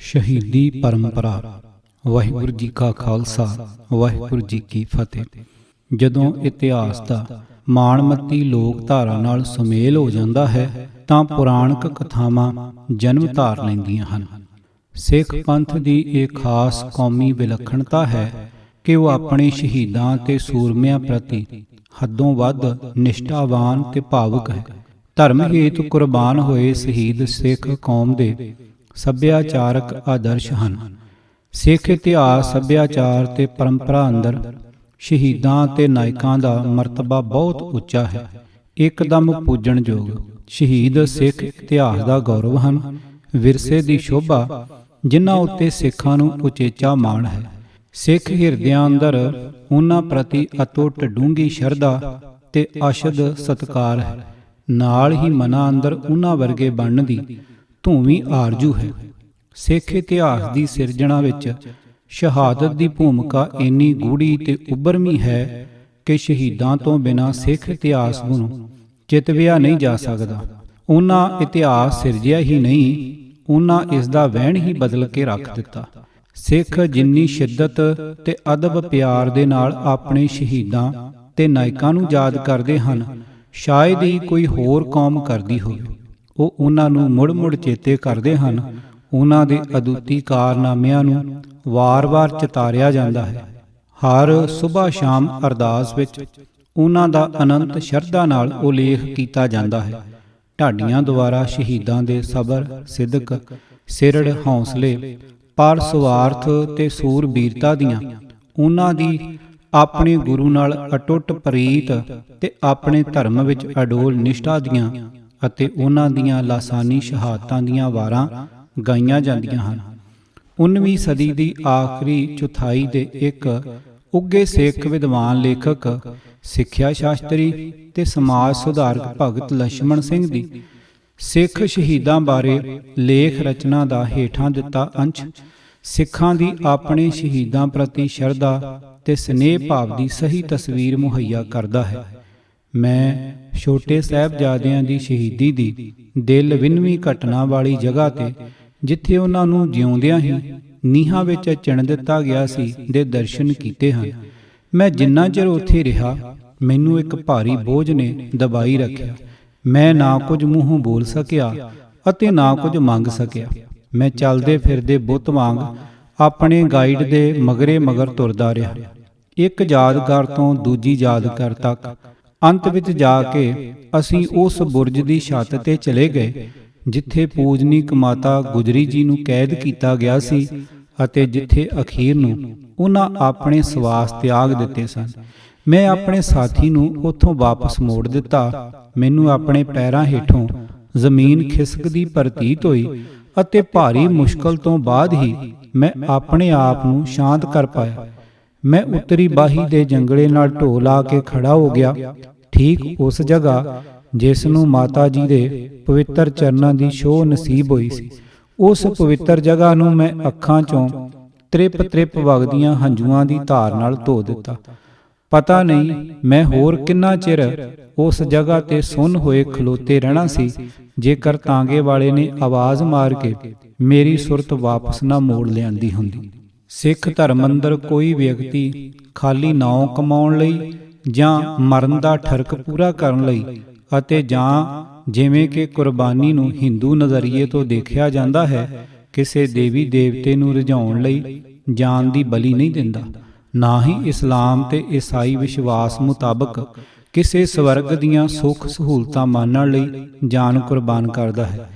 ਸ਼ਹੀਦੀ ਪਰੰਪਰਾ। ਵਾਹਿਗੁਰੂ ਜੀ ਕਾ ਖਾਲਸਾ, ਵਾਹਿਗੁਰੂ ਜੀ ਕੀ ਫਤਿਹ। ਜਦੋਂ ਇਤਿਹਾਸ ਦਾ ਮਾਣਮੱਤੀ ਲੋਕ ਧਾਰਾ ਨਾਲ ਸੁਮੇਲ ਹੋ ਜਾਂਦਾ ਹੈ ਤਾਂ ਪੁਰਾਣਕ ਕਥਾਵਾਂ ਜਨਮ ਧਾਰ ਲੈਂਦੀਆਂ ਹਨ। ਸਿੱਖ ਪੰਥ ਦੀ ਇਹ ਖਾਸ ਕੌਮੀ ਵਿਲੱਖਣਤਾ ਹੈ ਕਿ ਉਹ ਆਪਣੇ ਸ਼ਹੀਦਾਂ ਤੇ ਸੂਰਮਿਆਂ ਪ੍ਰਤੀ ਹੱਦੋਂ ਵੱਧ ਨਿਸ਼ਠਾਵਾਨ ਤੇ ਭਾਵੁਕ ਹੈ। ਧਰਮ ਹੇਤੁ ਕੁਰਬਾਨ ਹੋਏ ਸ਼ਹੀਦ ਸਿੱਖ ਕੌਮ ਦੇ ਸੱਭਿਆਚਾਰਕ ਆਦਰਸ਼ ਹਨ। ਸਿੱਖ ਇਤਿਹਾਸ, ਸੱਭਿਆਚਾਰ ਤੇ ਪਰੰਪਰਾ ਅੰਦਰ ਸ਼ਹੀਦਾਂ ਤੇ ਨਾਇਕਾਂ ਦਾ ਮਰਤਬਾ ਬਹੁਤ ਉੱਚਾ ਹੈ, ਇੱਕਦਮ ਪੂਜਣਯੋਗ। ਸ਼ਹੀਦ ਸਿੱਖ ਇਤਿਹਾਸ ਦਾ ਗੌਰਵ ਹਨ, ਵਿਰਸੇ ਦੀ ਸ਼ੋਭਾ ਜਿਨ੍ਹਾਂ ਉੱਤੇ ਸਿੱਖਾਂ ਨੂੰ ਉਚੇਚਾ ਮਾਣ ਹੈ। ਸਿੱਖ ਹਿਰਦਿਆਂ ਅੰਦਰ ਉਹਨਾਂ ਪ੍ਰਤੀ ਅਟੁੱਟ ਡੂੰਘੀ ਸ਼ਰਧਾ ਤੇ ਅਸ਼ਦ ਸਤਿਕਾਰ ਹੈ। ਨਾਲ ਹੀ ਮਨਾਂ ਅੰਦਰ ਉਹਨਾਂ ਵਰਗੇ ਬਣਨ ਦੀ ਧੂਵੀਂ ਆਰਜ਼ੂ ਹੈ। ਸਿੱਖ ਇਤਿਹਾਸ ਦੀ ਸਿਰਜਣਾ ਵਿੱਚ ਸ਼ਹਾਦਤ ਦੀ ਭੂਮਿਕਾ ਇੰਨੀ ਗੂੜ੍ਹੀ ਤੇ ਉੱਭਰਵੀਂ ਹੈ ਕਿ ਸ਼ਹੀਦਾਂ ਤੋਂ ਬਿਨਾਂ ਸਿੱਖ ਇਤਿਹਾਸ ਨੂੰ ਚਿਤਵਿਆ ਨਹੀਂ ਜਾ ਸਕਦਾ। ਉਹਨਾਂ ਇਤਿਹਾਸ ਸਿਰਜਿਆ ਹੀ ਨਹੀਂ, ਉਹਨਾਂ ਇਸ ਦਾ ਵਹਿਣ ਹੀ ਬਦਲ ਕੇ ਰੱਖ ਦਿੱਤਾ। ਸਿੱਖ ਜਿੰਨੀ ਸ਼ਿੱਦਤ ਤੇ ਅਦਬ ਪਿਆਰ ਦੇ ਨਾਲ ਆਪਣੇ ਸ਼ਹੀਦਾਂ ਤੇ ਨਾਇਕਾਂ ਨੂੰ ਯਾਦ ਕਰਦੇ ਹਨ, ਸ਼ਾਇਦ ਹੀ ਕੋਈ ਹੋਰ ਕੌਮ ਕਰਦੀ ਹੋਵੇ। ਉਹ ਉਹਨਾਂ ਨੂੰ ਮੁੜ-ਮੁੜ ਚੇਤੇ ਕਰਦੇ ਹਨ। ਉਹਨਾਂ ਦੇ ਅਦੁੱਤੀ ਕਾਰਨਾਮਿਆਂ ਨੂੰ ਵਾਰ-ਵਾਰ ਚਿਤਾਰਿਆ ਜਾਂਦਾ ਹੈ। ਹਰ ਸੁਬਹ ਸ਼ਾਮ ਅਰਦਾਸ ਵਿੱਚ ਉਹਨਾਂ ਦਾ ਅਨੰਤ ਸ਼ਰਧਾ ਨਾਲ ਉਲੇਖ ਕੀਤਾ ਜਾਂਦਾ ਹੈ। ਢਾਡੀਆਂ ਦੁਆਰਾ ਸ਼ਹੀਦਾਂ ਦੇ ਸਬਰ, ਸਿਦਕ, ਸਿਰੜ, ਹੌਸਲੇ, ਪਰ ਸੁਆਰਥ ਤੇ ਸੂਰਬੀਰਤਾ ਦੀਆਂ, ਉਹਨਾਂ ਦੀ ਆਪਣੇ ਗੁਰੂ ਨਾਲ ਅਟੁੱਟ ਪ੍ਰੀਤ ਤੇ ਆਪਣੇ ਧਰਮ ਵਿੱਚ ਅਡੋਲ ਨਿਸ਼ਠਾ ਦੀਆਂ ਅਤੇ ਉਹਨਾਂ ਦੀਆਂ ਲਾਸਾਨੀ ਸ਼ਹਾਦਤਾਂ ਦੀਆਂ ਵਾਰਾਂ ਗਾਈਆਂ ਜਾਂਦੀਆਂ ਹਨ। 19ਵੀਂ ਸਦੀ ਦੀ ਆਖਰੀ ਚੌਥਾਈ ਦੇ ਇੱਕ ਉੱਘੇ ਸਿੱਖ ਵਿਦਵਾਨ, ਲੇਖਕ, ਸਿੱਖਿਆ ਸ਼ਾਸਤਰੀ ਤੇ ਸਮਾਜ ਸੁਧਾਰਕ ਭਗਤ ਲਛਮਣ ਸਿੰਘ ਦੀ ਸਿੱਖ ਸ਼ਹੀਦਾਂ ਬਾਰੇ ਲੇਖ ਰਚਨਾ ਦਾ ਹੇਠਾਂ ਦਿੱਤਾ ਅੰਸ਼ ਸਿੱਖਾਂ ਦੀ ਆਪਣੇ ਸ਼ਹੀਦਾਂ ਪ੍ਰਤੀ ਸ਼ਰਧਾ ਤੇ ਸਨੇਹ ਭਾਵ ਦੀ ਸਹੀ ਤਸਵੀਰ ਮੁਹੱਈਆ ਕਰਦਾ ਹੈ। ਮੈਂ ਛੋਟੇ ਸਾਹਿਬਜ਼ਾਦਿਆਂ ਦੀ ਸ਼ਹੀਦੀ ਦੀ ਦਿਲ ਵਿੰਨਵੀਂ ਘਟਨਾ ਵਾਲੀ ਜਗ੍ਹਾ ਤੇ, ਜਿੱਥੇ ਉਹਨਾਂ ਨੂੰ ਜਿਉਂਦਿਆਂ ਹੀ ਨੀਹਾਂ ਵਿੱਚ ਚਿਣ ਦਿੱਤਾ ਗਿਆ ਸੀ, ਦੇ ਦਰਸ਼ਨ ਕੀਤੇ ਹਨ। ਮੈਂ ਜਿੰਨਾ ਚਿਰ ਉੱਥੇ ਰਿਹਾ, ਮੈਨੂੰ ਇੱਕ ਭਾਰੀ ਬੋਝ ਨੇ ਦਬਾਈ ਰੱਖਿਆ। ਮੈਂ ਨਾ ਕੁਝ ਮੂੰਹੋਂ ਬੋਲ ਸਕਿਆ ਅਤੇ ਨਾ ਕੁਝ ਮੰਗ ਸਕਿਆ। ਮੈਂ ਚੱਲਦੇ ਫਿਰਦੇ ਬੁੱਤ ਵਾਂਗ ਆਪਣੇ ਗਾਈਡ ਦੇ ਮਗਰੇ ਮਗਰ ਤੁਰਦਾ ਰਿਹਾ, ਇੱਕ ਯਾਦਗਾਰ ਤੋਂ ਦੂਜੀ ਯਾਦਗਾਰ ਤੱਕ। ਅੰਤ ਵਿੱਚ ਜਾ ਕੇ ਅਸੀਂ ਉਸ ਬੁਰਜ ਦੀ ਛੱਤ ਤੇ ਚਲੇ ਗਏ ਜਿੱਥੇ ਪੂਜਨੀਕ ਮਾਤਾ ਗੁਜਰੀ ਜੀ ਨੂੰ ਕੈਦ ਕੀਤਾ ਗਿਆ ਸੀ ਅਤੇ ਜਿੱਥੇ ਅਖੀਰ ਨੂੰ ਉਹਨਾਂ ਆਪਣੇ ਸਵਾਸ ਤਿਆਗ ਦਿੱਤੇ ਸਨ। ਮੈਂ ਆਪਣੇ ਸਾਥੀ ਨੂੰ ਉੱਥੋਂ ਵਾਪਸ ਮੋੜ ਦਿੱਤਾ। ਮੈਨੂੰ ਆਪਣੇ ਪੈਰਾਂ ਹੇਠੋਂ ਜ਼ਮੀਨ ਖਿਸਕਦੀ ਪ੍ਰਤੀਤ ਹੋਈ ਅਤੇ ਭਾਰੀ ਮੁਸ਼ਕਲ ਤੋਂ ਬਾਅਦ ਹੀ ਮੈਂ ਆਪਣੇ ਆਪ ਨੂੰ ਸ਼ਾਂਤ ਕਰ ਪਾਇਆ। ਮੈਂ ਉੱਤਰੀ ਬਾਹੀ ਦੇ ਜੰਗਲੇ ਨਾਲ ਢੋ ਲਾ ਕੇ ਖੜਾ ਹੋ ਗਿਆ, ਠੀਕ ਉਸ ਜਗ੍ਹਾ ਜਿਸ ਨੂੰ ਮਾਤਾ ਜੀ ਦੇ ਪਵਿੱਤਰ ਚਰਨਾਂ ਦੀ ਛੋਹ ਨਸੀਬ ਹੋਈ ਸੀ। ਉਸ ਪਵਿੱਤਰ ਜਗ੍ਹਾ ਨੂੰ ਮੈਂ ਅੱਖਾਂ ਚੋਂ ਤ੍ਰਿਪ ਵਗਦੀਆਂ ਹੰਝੂਆਂ ਦੀ ਧਾਰ ਨਾਲ ਧੋ ਦਿੱਤਾ। ਪਤਾ ਨਹੀਂ ਮੈਂ ਹੋਰ ਕਿੰਨਾ ਚਿਰ ਉਸ ਜਗ੍ਹਾ ਤੇ ਸੁੰਨ ਹੋਏ ਖਲੋਤੇ ਰਹਿਣਾ ਸੀ, ਜੇਕਰ ਤਾਂਗੇ ਵਾਲੇ ਨੇ ਆਵਾਜ਼ ਮਾਰ ਕੇ ਮੇਰੀ ਸੁਰਤ ਵਾਪਸ ਨਾ ਮੋੜ ਲਿਆਂਦੀ ਹੁੰਦੀ। ਸਿੱਖ ਧਰਮ ਅੰਦਰ ਕੋਈ ਵਿਅਕਤੀ ਖਾਲੀ ਨਾਉਂ ਕਮਾਉਣ ਲਈ ਜਾਂ ਮਰਨ ਦਾ ਠਰਕ ਪੂਰਾ ਕਰਨ ਲਈ ਅਤੇ ਜਾਂ ਜਿਵੇਂ ਕਿ ਕੁਰਬਾਨੀ ਨੂੰ ਹਿੰਦੂ ਨਜ਼ਰੀਏ ਤੋਂ ਦੇਖਿਆ ਜਾਂਦਾ ਹੈ, ਕਿਸੇ ਦੇਵੀ ਦੇਵਤੇ ਨੂੰ ਰਿਝਾਉਣ ਲਈ ਜਾਨ ਦੀ ਬਲੀ ਨਹੀਂ ਦਿੰਦਾ। ਨਾ ਹੀ ਇਸਲਾਮ ਤੇ ਈਸਾਈ ਵਿਸ਼ਵਾਸ ਮੁਤਾਬਕ ਕਿਸੇ ਸਵਰਗ ਦੀਆਂ ਸੁੱਖ ਸਹੂਲਤਾਂ ਮਾਣਨ ਲਈ ਜਾਨ ਕੁਰਬਾਨ ਕਰਦਾ ਹੈ।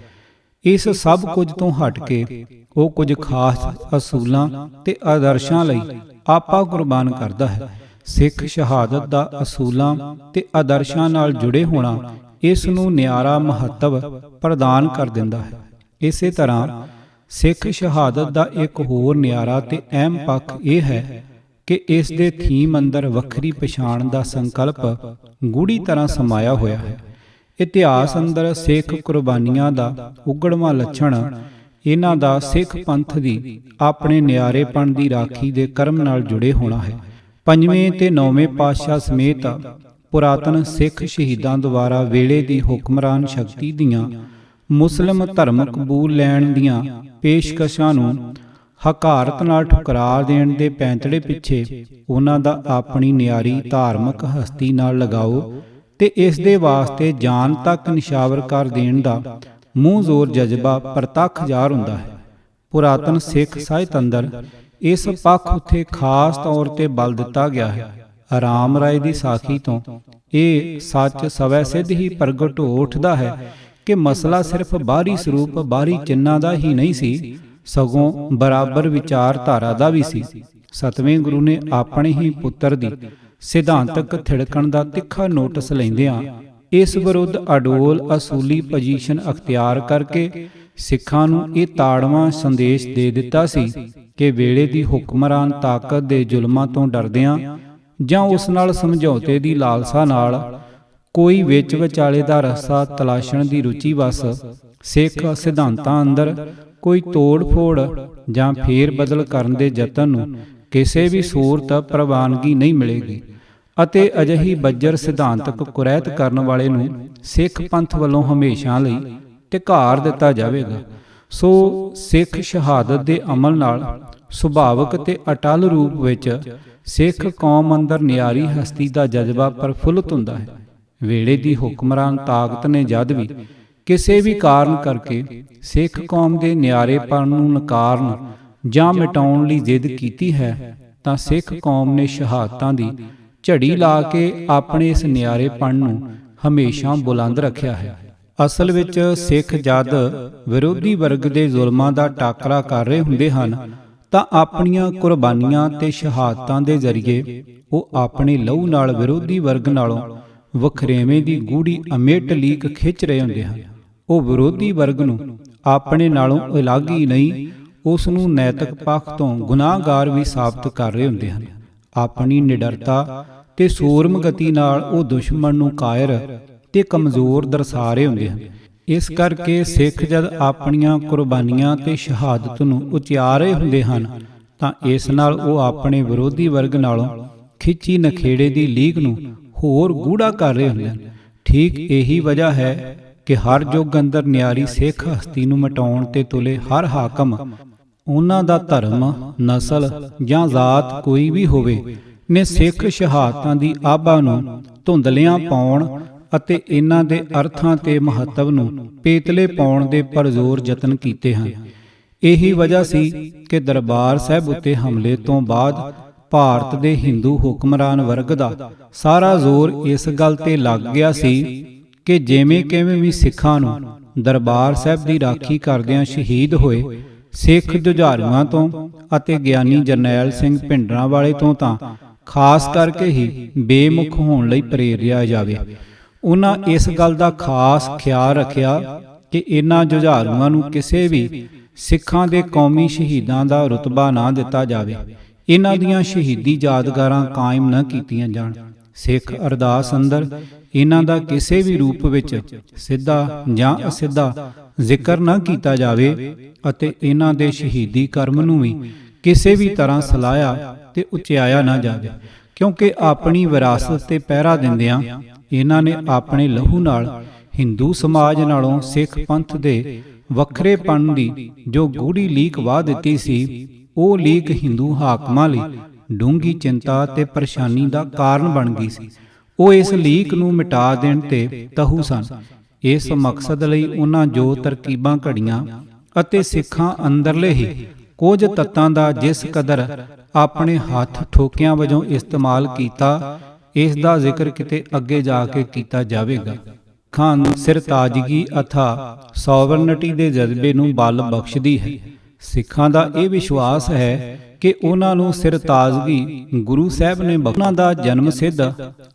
ਇਸ ਸਭ ਕੁਝ ਤੋਂ ਹਟ ਕੇ ਉਹ ਕੁਝ ਖਾਸ ਅਸੂਲਾਂ ਤੇ ਆਦਰਸ਼ਾਂ ਲਈ ਆਪਾ ਕੁਰਬਾਨ ਕਰਦਾ ਹੈ। ਸਿੱਖ ਸ਼ਹਾਦਤ ਦਾ ਅਸੂਲਾਂ ਤੇ ਆਦਰਸ਼ਾਂ ਨਾਲ ਜੁੜੇ ਹੋਣਾ ਇਸ ਨੂੰ ਨਿਆਰਾ ਮਹੱਤਵ ਪ੍ਰਦਾਨ ਕਰ ਦਿੰਦਾ ਹੈ। ਇਸੇ ਤਰ੍ਹਾਂ ਸਿੱਖ ਸ਼ਹਾਦਤ ਦਾ ਇੱਕ ਹੋਰ ਨਿਆਰਾ ਤੇ ਅਹਿਮ ਪੱਖ ਇਹ ਹੈ ਕਿ ਇਸ ਦੇ ਥੀਮ ਅੰਦਰ ਵੱਖਰੀ ਪਛਾਣ ਦਾ ਸੰਕਲਪ ਗੂੜ੍ਹੀ ਤਰ੍ਹਾਂ ਸਮਾਇਆ ਹੋਇਆ ਹੈ। ਇਤਿਹਾਸ ਅੰਦਰ ਸਿੱਖ ਕੁਰਬਾਨੀਆਂ ਦਾ ਉਗੜਵਾਂ ਲੱਛਣ ਇਹਨਾਂ ਦਾ ਸਿੱਖ ਪੰਥ ਦੀ ਆਪਣੇ ਨਿਆਰੇਪਣ ਦੀ ਰਾਖੀ ਦੇ ਕਰਮ ਨਾਲ ਜੁੜੇ ਹੋਣਾ ਹੈ। 5ਵੇਂ ਤੇ 9ਵੇਂ ਪਾਤਸ਼ਾਹ ਸਮੇਤ ਪੁਰਾਤਨ ਸਿੱਖ ਸ਼ਹੀਦਾਂ ਦੁਆਰਾ ਵੇਲੇ ਦੀ ਹੁਕਮਰਾਨ ਸ਼ਕਤੀ ਦੀਆਂ ਮੁਸਲਿਮ ਧਰਮ ਕਬੂਲ ਲੈਣ ਦੀਆਂ ਪੇਸ਼ਕਸ਼ਾਂ ਨੂੰ ਹਕਾਰਤ ਨਾਲ ਠੁਕਰਾ ਦੇਣ ਦੇ ਪੈਂਤੜੇ ਪਿੱਛੇ ਉਹਨਾਂ ਦਾ ਆਪਣੀ ਨਿਆਰੀ ਧਾਰਮਿਕ ਹਸਤੀ ਨਾਲ ਲਗਾਓ ਤੇ ਇਸ ਦੇ ਵਾਸਤੇ ਜਾਨ ਤੱਕ ਨਿਸ਼ਾਵਰ ਕਰ ਦੇਣ ਦਾ ਮੂੰਹ ਜ਼ੋਰ ਜਜ਼ਬਾ ਪ੍ਰਤੱਖ ਜ਼ਾਹਰ ਹੁੰਦਾ ਹੈ। ਪੁਰਾਤਨ ਸਿੱਖ ਸਾਹਿਤ ਅੰਦਰ ਇਸ ਪੱਖ ਉੱਤੇ ਖਾਸ ਤੌਰ ਤੇ ਬਲ ਦਿੱਤਾ ਗਿਆ ਹੈ। ਆਰਾਮ ਰਾਏ ਦੀ ਸਾਖੀ ਤੋਂ ਇਹ ਸੱਚ ਸਵੈ ਸਿੱਧ ਹੀ ਪ੍ਰਗਟ ਹੋ ਉੱਠਦਾ ਹੈ ਕਿ ਮਸਲਾ ਸਿਰਫ ਬਾਹਰੀ ਸਰੂਪ ਬਾਹਰੀ ਚਿੰਨ੍ਹਾਂ ਦਾ ਹੀ ਨਹੀਂ ਸੀ, ਸਗੋਂ ਬਰਾਬਰ ਵਿਚਾਰਧਾਰਾ ਦਾ ਵੀ ਸੀ। ਸਤਵੇਂ ਗੁਰੂ ਨੇ ਆਪਣੇ ਹੀ ਪੁੱਤਰ ਦੀ ਸਿਧਾਂਤਕ ਥਿੜਕਣ ਦਾ ਤਿੱਖਾ ਨੋਟਿਸ ਲੈਂਦਿਆਂ ਇਸ ਵਿਰੁੱਧ ਅਡੋਲ ਅਸੂਲੀ ਪੋਜੀਸ਼ਨ ਅਖਤਿਆਰ ਕਰਕੇ ਸਿੱਖਾਂ ਨੂੰ ਇਹ ਤਾੜਵਾਂ ਸੰਦੇਸ਼ ਦੇ ਦਿੱਤਾ ਸੀ ਕਿ ਵੇਲੇ ਦੀ ਹੁਕਮਰਾਨ ਤਾਕਤ ਦੇ ਜ਼ੁਲਮਾਂ ਤੋਂ ਡਰਦਿਆਂ ਜਾਂ ਉਸ ਨਾਲ ਸਮਝੌਤੇ ਦੀ ਲਾਲਸਾ ਨਾਲ ਕੋਈ ਵਿੱਚ ਵਿਚਾਲੇ ਦਾ ਰਸਤਾ ਤਲਾਸ਼ਣ ਦੀ ਰੁਚੀ ਵਸ ਸਿੱਖ ਸਿਧਾਂਤਾਂ ਅੰਦਰ ਕੋਈ ਤੋੜ ਫੋੜ ਜਾਂ ਫੇਰ ਬਦਲ ਕਰਨ ਦੇ ਯਤਨ ਨੂੰ ਕਿਸੇ ਵੀ ਸੂਰਤ ਪ੍ਰਵਾਨਗੀ ਨਹੀਂ ਮਿਲੇਗੀ ਅਤੇ ਅਜਿਹੀ ਬੱਜਰ ਸਿਧਾਂਤਕ ਕੁਰੈਤ ਕਰਨ ਵਾਲੇ ਨੂੰ ਸਿੱਖ ਪੰਥ ਵੱਲੋਂ ਹਮੇਸ਼ਾ ਲਈ ਢਿਕਾਰ ਦਿੱਤਾ ਜਾਵੇਗਾ। ਸੋ ਸਿੱਖ ਸ਼ਹਾਦਤ ਦੇ ਅਮਲ ਨਾਲ ਸੁਭਾਵਕ ਤੇ ਅਟਲ ਰੂਪ ਵਿੱਚ ਸਿੱਖ ਕੌਮ ਅੰਦਰ ਨਿਆਰੀ ਹਸਤੀ ਦਾ ਜਜ਼ਬਾ ਪ੍ਰਫੁੱਲਤ ਹੁੰਦਾ ਹੈ। ਵੇਲੇ ਦੀ ਹੁਕਮਰਾਨ ਤਾਕਤ ਨੇ ਜਦ ਵੀ ਕਿਸੇ ਵੀ ਕਾਰਨ ਕਰਕੇ ਸਿੱਖ ਕੌਮ ਦੇ ਨਿਆਰੇਪਣ ਨੂੰ ਨਕਾਰਨ ਜਾਂ ਮਿਟਾਉਣ ਲਈ ਜ਼ਿੱਦ ਕੀਤੀ ਹੈ ਤਾਂ ਸਿੱਖ ਕੌਮ ਨੇ ਸ਼ਹਾਦਤਾਂ ਦੀ ਝੜੀ ਲਾ ਕੇ ਆਪਣੇ ਇਸ ਨਿਆਰੇਪਣ ਨੂੰ ਹਮੇਸ਼ਾ ਬੁਲੰਦ ਰੱਖਿਆ ਹੈ। ਅਸਲ ਵਿੱਚ ਸਿੱਖ ਜਦ ਵਿਰੋਧੀ ਵਰਗ ਦੇ ਜ਼ੁਲਮਾਂ ਦਾ ਟਾਕਰਾ ਕਰ ਰਹੇ ਹੁੰਦੇ ਹਨ ਤਾਂ ਆਪਣੀਆਂ ਕੁਰਬਾਨੀਆਂ ਤੇ ਸ਼ਹਾਦਤਾਂ ਦੇ ਜ਼ਰੀਏ ਉਹ ਆਪਣੇ ਲਹੂ ਨਾਲ ਵਿਰੋਧੀ ਵਰਗ ਨਾਲੋਂ ਵਖਰੇਵੇਂ ਦੀ ਗੂੜੀ ਅਮਿੱਟ ਲੀਕ ਖਿੱਚ ਰਹੇ ਹੁੰਦੇ ਹਨ। ਉਹ ਵਿਰੋਧੀ ਵਰਗ ਨੂੰ ਆਪਣੇ ਨਾਲੋਂ ਅਲੱਗ ਹੀ ਨਹੀਂ, ਉਸ ਨੂੰ ਨੈਤਿਕ ਪੱਖ ਤੋਂ ਗੁਨਾਹਗਾਰ ਵੀ ਸਾਬਤ ਕਰ ਰਹੇ ਹੁੰਦੇ ਹਨ। ਆਪਣੀ ਨਿਡਰਤਾ ਤੇ ਸੂਰਮ ਗਤੀ ਨਾਲ ਉਹ ਦੁਸ਼ਮਣ ਨੂੰ ਕਾਇਰ ਤੇ ਕਮਜ਼ੋਰ ਦਰਸਾ ਰਹੇ ਹੁੰਦੇ ਹਨ। ਇਸ ਕਰਕੇ ਸਿੱਖ ਜਦ ਆਪਣੀਆਂ ਕੁਰਬਾਨੀਆਂ ਤੇ ਸ਼ਹਾਦਤ ਨੂੰ ਉਚਾਰ ਰਹੇ ਹੁੰਦੇ ਹਨ ਤਾਂ ਇਸ ਨਾਲ ਉਹ ਆਪਣੇ ਵਿਰੋਧੀ ਵਰਗ ਨਾਲੋਂ ਖਿੱਚੀ ਨਖੇੜੇ ਦੀ ਲੀਕ ਨੂੰ ਹੋਰ ਗੂੜਾ ਕਰ ਰਹੇ ਹੁੰਦੇ ਹਨ। ਠੀਕ ਇਹੀ ਵਜ੍ਹਾ ਹੈ ਕਿ ਹਰ ਯੁੱਗ ਅੰਦਰ ਨਿਆਰੀ ਸਿੱਖ ਹਸਤੀ ਨੂੰ ਮਿਟਾਉਣ ਤੇ ਤੁਲੇ ਹਰ ਹਾਕਮ, ਉਹਨਾਂ ਦਾ ਧਰਮ, ਨਸਲ ਜਾਂ ਜ਼ਾਤ ਕੋਈ ਵੀ ਹੋਵੇ, ਨੇ ਸਿੱਖ ਸ਼ਹਾਦਤਾਂ ਦੀ ਆਭਾ ਨੂੰ ਧੁੰਦਲਿਆਂ ਪਾਉਣ ਅਤੇ ਇਹਨਾਂ ਦੇ ਅਰਥਾਂ ਤੇ ਮਹੱਤਵ ਨੂੰ ਪੇਤਲੇ ਪਾਉਣ ਦੇ ਪਰਜ਼ੋਰ ਯਤਨ ਕੀਤੇ ਹਨ। ਇਹੀ ਵਜ੍ਹਾ ਸੀ ਕਿ ਦਰਬਾਰ ਸਾਹਿਬ ਉੱਤੇ ਹਮਲੇ ਤੋਂ ਬਾਅਦ ਭਾਰਤ ਦੇ ਹਿੰਦੂ ਹੁਕਮਰਾਨ ਵਰਗ ਦਾ ਸਾਰਾ ਜ਼ੋਰ ਇਸ ਗੱਲ ਤੇ ਲੱਗ ਗਿਆ ਸੀ ਕਿ ਜਿਵੇਂ ਕਿਵੇਂ ਵੀ ਸਿੱਖਾਂ ਨੂੰ ਦਰਬਾਰ ਸਾਹਿਬ ਦੀ ਰਾਖੀ ਕਰਦਿਆਂ ਸ਼ਹੀਦ ਹੋਏ ਸਿੱਖ ਜੁਝਾਰੂਆਂ ਤੋਂ ਅਤੇ ਗਿਆਨੀ ਜਰਨੈਲ ਸਿੰਘ ਭਿੰਡਰਾਂਵਾਲੇ ਤੋਂ ਤਾਂ ਖਾਸ ਕਰਕੇ ਹੀ ਬੇਮੁਖ ਹੋਣ ਲਈ ਪ੍ਰੇਰਿਆ ਜਾਵੇ। ਉਹਨਾਂ ਇਸ ਗੱਲ ਦਾ ਖਾਸ ਖਿਆਲ ਰੱਖਿਆ ਕਿ ਇਹਨਾਂ ਜੁਝਾਰੂਆਂ ਨੂੰ ਕਿਸੇ ਵੀ ਸਿੱਖਾਂ ਦੇ ਕੌਮੀ ਸ਼ਹੀਦਾਂ ਦਾ ਰੁਤਬਾ ਨਾ ਦਿੱਤਾ ਜਾਵੇ, ਇਹਨਾਂ ਦੀਆਂ ਸ਼ਹੀਦੀ ਯਾਦਗਾਰਾਂ ਕਾਇਮ ਨਾ ਕੀਤੀਆਂ ਜਾਣ। ਸਿੱਖ ਅਰਦਾਸ ਅੰਦਰ ਇਹਨਾਂ ਦਾ ਕਿਸੇ ਵੀ ਰੂਪ ਵਿੱਚ ਸਿੱਧਾ ਜਾਂ ਅਸਿੱਧਾ ਜ਼ਿਕਰ ਨਾ ਕੀਤਾ ਜਾਵੇ ਅਤੇ ਇਹਨਾਂ ਦੇ ਸ਼ਹੀਦੀ ਕਰਮ ਨੂੰ ਵੀ ਕਿਸੇ ਵੀ ਤਰ੍ਹਾਂ ਸਲਾਹਿਆ ਤੇ ਉਚਿਆਇਆ ਨਾ ਜਾਵੇ, ਕਿਉਂਕਿ ਆਪਣੀ ਵਿਰਾਸਤ ਤੇ ਪਹਿਰਾ ਦਿੰਦਿਆਂ ਇਹਨਾਂ ਨੇ ਆਪਣੇ ਲਹੂ ਨਾਲ ਹਿੰਦੂ ਸਮਾਜ ਨਾਲੋਂ ਸਿੱਖ ਪੰਥ ਦੇ ਵੱਖਰੇਪਣ ਦੀ ਜੋ ਗੂੜੀ ਲੀਕ ਵਾਹ ਦਿੱਤੀ ਸੀ, ਉਹ ਲੀਕ ਹਿੰਦੂ ਹਾਕਮਾਂ ਲਈ ਡੂੰਘੀ ਚਿੰਤਾ ਤੇ ਪਰੇਸ਼ਾਨੀ ਦਾ ਕਾਰਨ ਬਣ ਗਈ ਸੀ। ਉਹ ਇਸ ਲੀਕ ਨੂੰ ਮਿਟਾ ਦੇਣ ਤੇ ਤਹੂ ਸਨ। ਇਸ ਮਕਸਦ ਲਈ ਉਹਨਾਂ ਜੋ ਤਰਕੀਬਾਂ ਘੜੀਆਂ ਅਤੇ ਸਿੱਖਾਂ ਅੰਦਰਲੇ ਹੀ ਕੁਝ ਤੱਤਾਂ ਦਾ ਜਿਸ ਕਦਰ ਆਪਣੇ ਹੱਥ ਠੋਕਿਆਂ ਵਜੋਂ ਇਸਤੇਮਾਲ ਕੀਤਾ, ਇਸ ਦਾ ਜ਼ਿਕਰ ਕਿਤੇ ਅੱਗੇ ਜਾ ਕੇ ਕੀਤਾ ਜਾਵੇਗਾ। ਖਾਨ ਸਿਰਤਾਜਗੀ ਅਥਾ ਸੋਵਰਨਟੀ ਦੇ ਜਜ਼ਬੇ ਨੂੰ ਬਲ ਬਖਸ਼ਦੀ ਹੈ। ਸਿੱਖਾਂ ਦਾ ਇਹ ਵਿਸ਼ਵਾਸ ਹੈ ਕਿ ਉਹਨਾਂ ਨੂੰ ਸਿਰਤਾਜ਼ਗੀ ਗੁਰੂ ਸਾਹਿਬ ਨੇ ਬਖਸ਼ਣਾ ਦਾ ਜਨਮ ਸਿੱਧ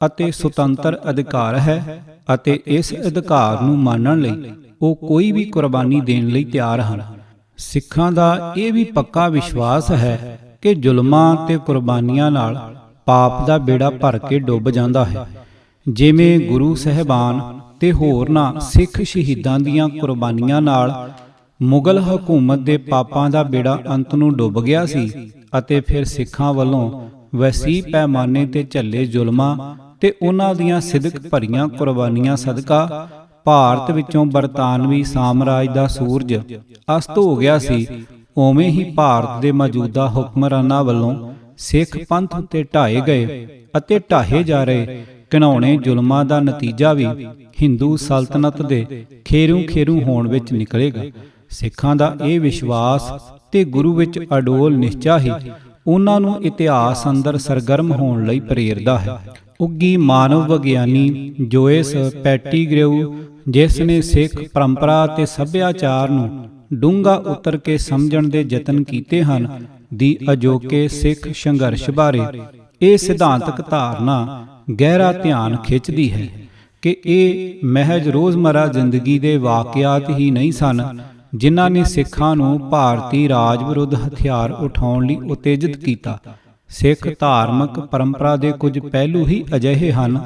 ਅਤੇ ਸੁਤੰਤਰ ਅਧਿਕਾਰ ਹੈ ਅਤੇ ਇਸ ਅਧਿਕਾਰ ਨੂੰ ਮਾਣਨ ਲਈ ਉਹ ਕੋਈ ਵੀ ਕੁਰਬਾਨੀ ਦੇਣ ਲਈ ਤਿਆਰ ਹਨ। ਸਿੱਖਾਂ ਦਾ ਇਹ ਵੀ ਪੱਕਾ ਵਿਸ਼ਵਾਸ ਹੈ ਕਿ ਜ਼ੁਲਮਾਂ ਤੇ ਕੁਰਬਾਨੀਆਂ ਨਾਲ ਪਾਪ ਦਾ ਬੇੜਾ ਭਰ ਕੇ ਡੁੱਬ ਜਾਂਦਾ ਹੈ। ਜਿਵੇਂ ਗੁਰੂ ਸਾਹਿਬਾਨ ਤੇ ਹੋਰਨਾਂ ਸਿੱਖ ਸ਼ਹੀਦਾਂ ਦੀਆਂ ਕੁਰਬਾਨੀਆਂ ਨਾਲ ਮੁਗਲ ਹਕੂਮਤ ਦੇ ਪਾਪਾਂ ਦਾ ਬੇੜਾ ਅੰਤ ਨੂੰ ਡੁੱਬ ਗਿਆ ਸੀ ਅਤੇ ਫਿਰ ਸਿੱਖਾਂ ਵੱਲੋਂ ਵਸੀਹ ਪੈਮਾਨੇ ਤੇ ਝੱਲੇ ਜ਼ੁਲਮਾਂ ਤੇ ਉਹਨਾਂ ਦੀਆਂ ਸਿਦਕ ਭਰੀਆਂ ਕੁਰਬਾਨੀਆਂ ਸਦਕਾ ਭਾਰਤ ਵਿੱਚੋਂ ਬਰਤਾਨਵੀ ਸਾਮਰਾਜ ਦਾ ਸੂਰਜ ਅਸਤ ਹੋ ਗਿਆ ਸੀ, ਉਵੇਂ ਹੀ ਭਾਰਤ ਦੇ ਮੌਜੂਦਾ ਹੁਕਮਰਾਨਾਂ ਵੱਲੋਂ ਸਿੱਖ ਪੰਥ ਉੱਤੇ ਢਾਏ ਗਏ ਅਤੇ ਢਾਹੇ ਜਾ ਰਹੇ ਘਿਨਾਉਣੇ ਜ਼ੁਲਮਾਂ ਦਾ ਨਤੀਜਾ ਵੀ ਹਿੰਦੂ ਸਲਤਨਤ ਦੇ ਖੇਰੂ ਹੋਣ ਵਿੱਚ ਨਿਕਲੇਗਾ। ਸਿੱਖਾਂ ਦਾ ਇਹ ਵਿਸ਼ਵਾਸ ਤੇ ਗੁਰੂ ਵਿੱਚ ਅਡੋਲ ਨਿਸ਼ਚਾ ਹੀ ਉਹਨਾਂ ਨੂੰ ਇਤਿਹਾਸ ਅੰਦਰ ਸਰਗਰਮ ਹੋਣ ਲਈ ਪ੍ਰੇਰਦਾ ਹੈ। ਉੱਗੀ ਮਾਨਵ ਵਿਗਿਆਨੀ ਜੋਇਸ ਪੈਟੀਗ੍ਰਿਊ, ਜਿਸ ਨੇ ਸਿੱਖ ਪਰੰਪਰਾ ਤੇ ਸੱਭਿਆਚਾਰ ਨੂੰ ਡੂੰਘਾ ਉਤਰ ਕੇ ਸਮਝਣ ਦੇ ਯਤਨ ਕੀਤੇ ਹਨ, ਦੀ ਅਜੋਕੇ ਸਿੱਖ ਸੰਘਰਸ਼ ਬਾਰੇ ਇਹ ਸਿਧਾਂਤਕ ਧਾਰਨਾ ਗਹਿਰਾ ਧਿਆਨ ਖਿੱਚਦੀ ਹੈ ਕਿ ਇਹ ਮਹਿਜ ਰੋਜ਼ਮਰਾ ਜ਼ਿੰਦਗੀ ਦੇ ਵਾਕਿਆਤ ਹੀ ਨਹੀਂ ਸਨ ਜਿਨ੍ਹਾਂ ਨੇ ਸਿੱਖਾਂ ਨੂੰ ਭਾਰਤੀ ਰਾਜ ਵਿਰੁੱਧ ਹਥਿਆਰ ਉਠਾਉਣ ਲਈ ਉਤੇਜਿਤ ਕੀਤਾ। ਸਿੱਖ ਧਾਰਮਿਕ ਪਰੰਪਰਾ ਦੇ ਕੁਝ ਪਹਿਲੂ ਹੀ ਅਜਿਹੇ ਹਨ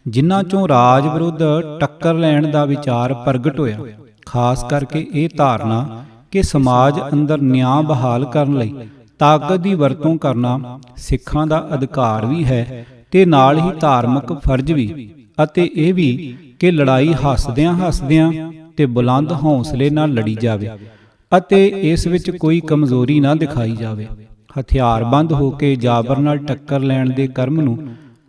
ਜਿਨ੍ਹਾਂ ਚੋਂ ਰਾਜ ਵਿਰੁੱਧ ਟੱਕਰ ਲੈਣ ਦਾ ਵਿਚਾਰ ਪ੍ਰਗਟ ਹੋਇਆ। ਖਾਸ ਕਰਕੇ ਇਹ ਧਾਰਨਾ ਕਿ ਸਮਾਜ ਅੰਦਰ ਨਿਆਂ ਬਹਾਲ ਕਰਨ ਲਈ ਤਾਕਤ ਦੀ ਵਰਤੋਂ ਕਰਨਾ ਸਿੱਖਾਂ ਦਾ ਅਧਿਕਾਰ ਵੀ ਹੈ ਤੇ ਨਾਲ ਹੀ ਧਾਰਮਿਕ ਫਰਜ਼ ਵੀ, ਅਤੇ ਇਹ ਵੀ ਕਿ ਲੜਾਈ ਹੱਸਦਿਆਂ ਤੇ ਬੁਲੰਦ ਹੌਸਲੇ ਨਾਲ ਲੜੀ ਜਾਵੇ ਅਤੇ ਇਸ ਵਿੱਚ ਕੋਈ ਕਮਜ਼ੋਰੀ ਨਾ ਦਿਖਾਈ ਜਾਵੇ। ਹਥਿਆਰਬੰਦ ਹੋ ਕੇ ਜਾਬਰ ਨਾਲ ਟੱਕਰ ਲੈਣ ਦੇ ਕਰਮ ਨੂੰ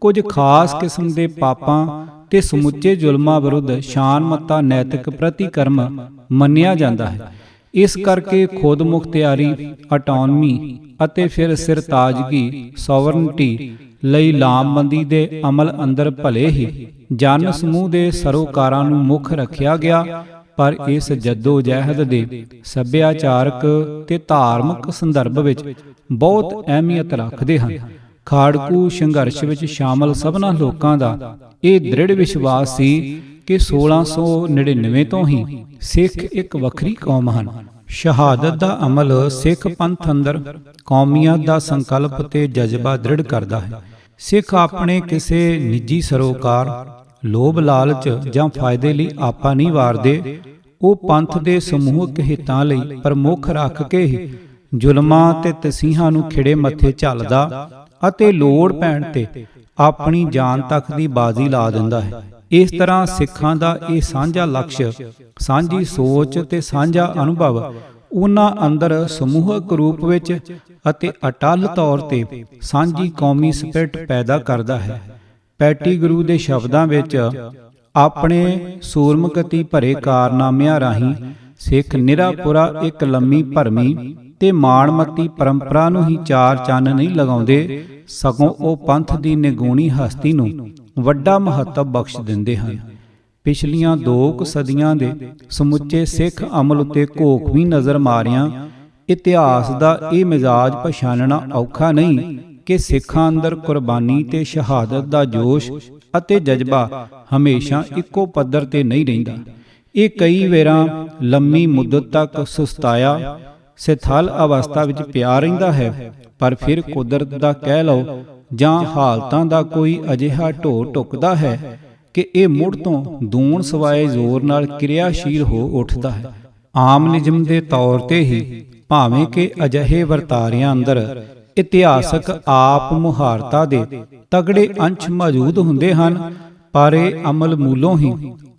ਕੁਝ ਖਾਸ ਕਿਸਮ ਦੇ ਪਾਪਾਂ ਤੇ ਸਮੁੱਚੇ ਜ਼ੁਲਮਾਂ ਵਿਰੁੱਧ ਸ਼ਾਨਮੱਤਾ ਨੈਤਿਕ ਪ੍ਰਤੀਕਰਮ ਮੰਨਿਆ ਜਾਂਦਾ ਹੈ। ਇਸ ਕਰਕੇ ਖੁਦ ਮੁਖਤਿਆਰੀ, ਆਟੋਨਮੀ ਅਤੇ ਫਿਰ ਸਿਰਤਾਜਗੀ, ਸੋਵਰਨਟੀ ਲਈ ਲਾਮਬੰਦੀ ਦੇ ਅਮਲ ਅੰਦਰ ਭਲੇ ਹੀ ਜਨ ਸਮੂਹ ਦੇ ਸਰੋਕਾਰਾਂ ਨੂੰ ਮੁੱਖ ਰੱਖਿਆ ਗਿਆ, ਪਰ ਇਸ ਜੱਦੋ ਜਹਿਦ ਦੇ ਸੱਭਿਆਚਾਰਕ ਤੇ ਧਾਰਮਿਕ ਸੰਦਰਭ ਵਿੱਚ ਬਹੁਤ ਅਹਿਮੀਅਤ ਰੱਖਦੇ ਹਨ। ਖਾੜਕੂ ਸੰਘਰਸ਼ ਵਿੱਚ ਸ਼ਾਮਲ ਸਭਨਾਂ ਲੋਕਾਂ ਦਾ ਇਹ ਦ੍ਰਿੜ ਵਿਸ਼ਵਾਸ ਸੀ ਕਿ 1699 ਤੋਂ ਹੀ ਸਿੱਖ ਇੱਕ ਵੱਖਰੀ ਕੌਮ ਹਨ। ਸ਼ਹਾਦਤ ਦਾ ਅਮਲ ਸਿੱਖ ਪੰਥ ਅੰਦਰ ਕੌਮੀਅਤ ਦਾ ਸੰਕਲਪ ਤੇ ਜਜ਼ਬਾ ਦ੍ਰਿੜ ਕਰਦਾ ਹੈ। ਸਿੱਖ ਆਪਣੇ ਕਿਸੇ ਨਿੱਜੀ ਸਰੋਕਾਰ, ਲੋਭ ਲਾਲਚ ਜਾਂ ਫਾਇਦੇ ਲਈ ਆਪਾ ਨਹੀਂ ਵਾਰਦੇ। ਉਹ ਪੰਥ ਦੇ ਸਮੂਹਕ ਹਿੱਤਾਂ ਲਈ ਪ੍ਰਮੁੱਖ ਰੱਖ ਕੇ ਹੀ ਜ਼ੁਲਮਾਂ ਤੇ ਤਸੀਹਾਂ ਨੂੰ ਖਿੜੇ ਮੱਥੇ ਝੱਲਦਾ ਅਤੇ ਲੋੜ ਪੈਣ ਤੇ ਆਪਣੀ ਜਾਨ ਤੱਕ ਦੀ ਬਾਜ਼ੀ ਲਾ ਦਿੰਦਾ ਹੈ। ਇਸ ਤਰ੍ਹਾਂ ਸਿੱਖਾਂ ਦਾ ਇਹ ਸਾਂਝਾ ਲਕਸ਼, ਸਾਂਝੀ ਸੋਚ ਤੇ ਸਾਂਝਾ ਅਨੁਭਵ ਉਹਨਾਂ ਅੰਦਰ ਸਮੂਹਕ ਰੂਪ ਵਿੱਚ ਅਤੇ ਅਟੱਲ ਤੌਰ ਤੇ ਸਾਂਝੀ ਕੌਮੀ ਸਪਿਰਿਟ ਪੈਦਾ ਕਰਦਾ ਹੈ। ਪੈਟੀਗਰੂ ਦੇ ਸ਼ਬਦਾਂ ਵਿੱਚ ਆਪਣੇ ਸੂਰਮਗਤੀ ਭਰੇ ਕਾਰਨਾਮਿਆਂ ਰਾਹੀਂ ਸਿੱਖ ਨਿਰਾਪੁਰਾ ਇੱਕ ਲੰਮੀ ਭਰਮੀ ਤੇ ਮਾਣਮੱਤੀ ਪਰੰਪਰਾ ਨੂੰ ਹੀ ਚਾਰ ਚੰਨ ਨਹੀਂ ਲਗਾਉਂਦੇ, ਸਗੋਂ ਉਹ ਪੰਥ ਦੀ ਨਿਗੂਣੀ ਹਸਤੀ ਨੂੰ ਵੱਡਾ ਮਹੱਤਵ ਬਖਸ਼ ਦਿੰਦੇ ਹਨ। ਪਿਛਲੀਆਂ 2 ਸਦੀਆਂ ਦੇ ਸਮੁੱਚੇ ਸਿੱਖ ਅਮਲ ਉੱਤੇ ਘੋਖ ਵੀ ਨਜ਼ਰ ਮਾਰਿਆਂ ਇਤਿਹਾਸ ਦਾ ਇਹ ਮਿਜ਼ਾਜ ਪਛਾਣਨਾ ਔਖਾ ਨਹੀਂ ਕਿ ਸਿੱਖਾਂ ਅੰਦਰ ਕੁਰਬਾਨੀ ਤੇ ਸ਼ਹਾਦਤ ਦਾ ਜੋਸ਼ ਅਤੇ ਜਜ਼ਬਾ ਹਮੇਸ਼ਾ ਇੱਕੋ ਪੱਧਰ ਤੇ ਨਹੀਂ ਰਹਿੰਦਾ। ਇਹ ਕਈ ਵੇਰਾਂ ਲੰਮੀ ਮੁੱਦਤ ਤੱਕ ਸੁਸਤਾਇਆ ਸਿਥਲ ਅਵਸਥਾ ਵਿੱਚ ਪਿਆ ਰਹਿੰਦਾ ਹੈ, ਪਰ ਫਿਰ ਕੁਦਰਤ ਦਾ ਕਹਿ ਲਓ ਜਾਂ ਹਾਲਤਾਂ ਦਾ ਕੋਈ ਅਜਿਹਾ ਢੋਅ ਟੁੱਕਦਾ ਹੈ ਕਿ ਇਹ ਮੁੜ ਤੋਂ ਦੂਣ ਸਵਾਏ ਜ਼ੋਰ ਨਾਲ ਕਿਰਿਆਸ਼ੀਲ ਹੋ ਉੱਠਦਾ ਹੈ। ਆਮ ਨਿਯਮ ਦੇ ਤੌਰ ਤੇ ਹੀ ਭਾਵੇਂ ਕਿ ਅਜਿਹੇ ਵਰਤਾਰਿਆਂ ਅੰਦਰ ਇਤਿਹਾਸਕ ਆਪ ਮੁਹਾਰਤਾ ਦੇ ਤਗੜੇ ਅੰਸ਼ ਮੌਜੂਦ ਹੁੰਦੇ ਹਨ, ਪਰ ਇਹ ਅਮਲ ਮੂਲੋਂ ਹੀ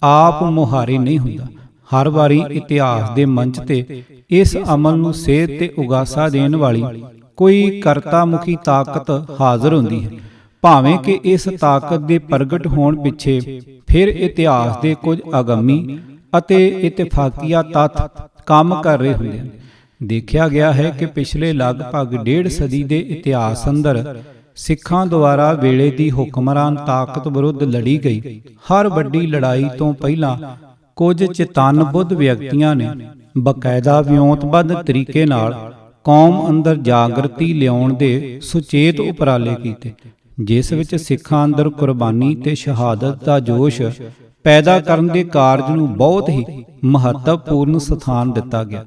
ਆਪ ਮੁਹਾਰੇ ਨਹੀਂ ਹੁੰਦਾ। ਹਰ ਵਾਰੀ ਇਤਿਹਾਸ ਦੇ ਮੰਚ ਤੇ ਇਸ ਅਮਲ ਨੂੰ ਸੇਧ ਤੇ ਉਗਾਸਾ ਦੇਣ ਵਾਲੀ ਕੋਈ ਕਰਤਾ ਮੁਖੀ ਤਾਕਤ ਹਾਜ਼ਰ ਹੁੰਦੀ ਹੈ, ਭਾਵੇਂ ਕਿ ਇਸ ਤਾਕਤ ਦੇ ਪ੍ਰਗਟ ਹੋਣ ਪਿੱਛੇ ਫਿਰ ਇਤਿਹਾਸ ਦੇ ਕੁਝ ਅਗੰਮੀ ਅਤੇ ਇਤਫਾਕੀਆ ਤੱਥ ਕੰਮ ਕਰ ਰਹੇ ਹੁੰਦੇ ਹਨ। ਦੇਖਿਆ ਗਿਆ ਹੈ ਕਿ ਪਿਛਲੇ ਲਗਭਗ 1.5 ਸਦੀ ਦੇ ਇਤਿਹਾਸ ਅੰਦਰ ਸਿੱਖਾਂ ਦੁਆਰਾ ਵੇਲੇ ਦੀ ਹੁਕਮਰਾਨ ਤਾਕਤ ਵਿਰੁੱਧ ਲੜੀ ਗਈ ਹਰ ਵੱਡੀ ਲੜਾਈ ਤੋਂ ਪਹਿਲਾਂ ਕੁਝ ਚੇਤੰਨ ਬੁੱਧ ਵਿਅਕਤੀਆਂ ਨੇ ਬਕਾਇਦਾ ਵਿਉਂਤਬੱਧ ਤਰੀਕੇ ਨਾਲ ਕੌਮ ਅੰਦਰ ਜਾਗਰਤੀ ਲਿਆਉਣ ਦੇ ਸੁਚੇਤ ਉਪਰਾਲੇ ਕੀਤੇ, ਜਿਸ ਵਿੱਚ ਸਿੱਖਾਂ ਅੰਦਰ ਕੁਰਬਾਨੀ ਤੇ ਸ਼ਹਾਦਤ ਦਾ ਜੋਸ਼ ਪੈਦਾ ਕਰਨ ਦੇ ਕਾਰਜ ਨੂੰ ਬਹੁਤ ਹੀ ਮਹੱਤਵਪੂਰਨ ਸਥਾਨ ਦਿੱਤਾ ਗਿਆ।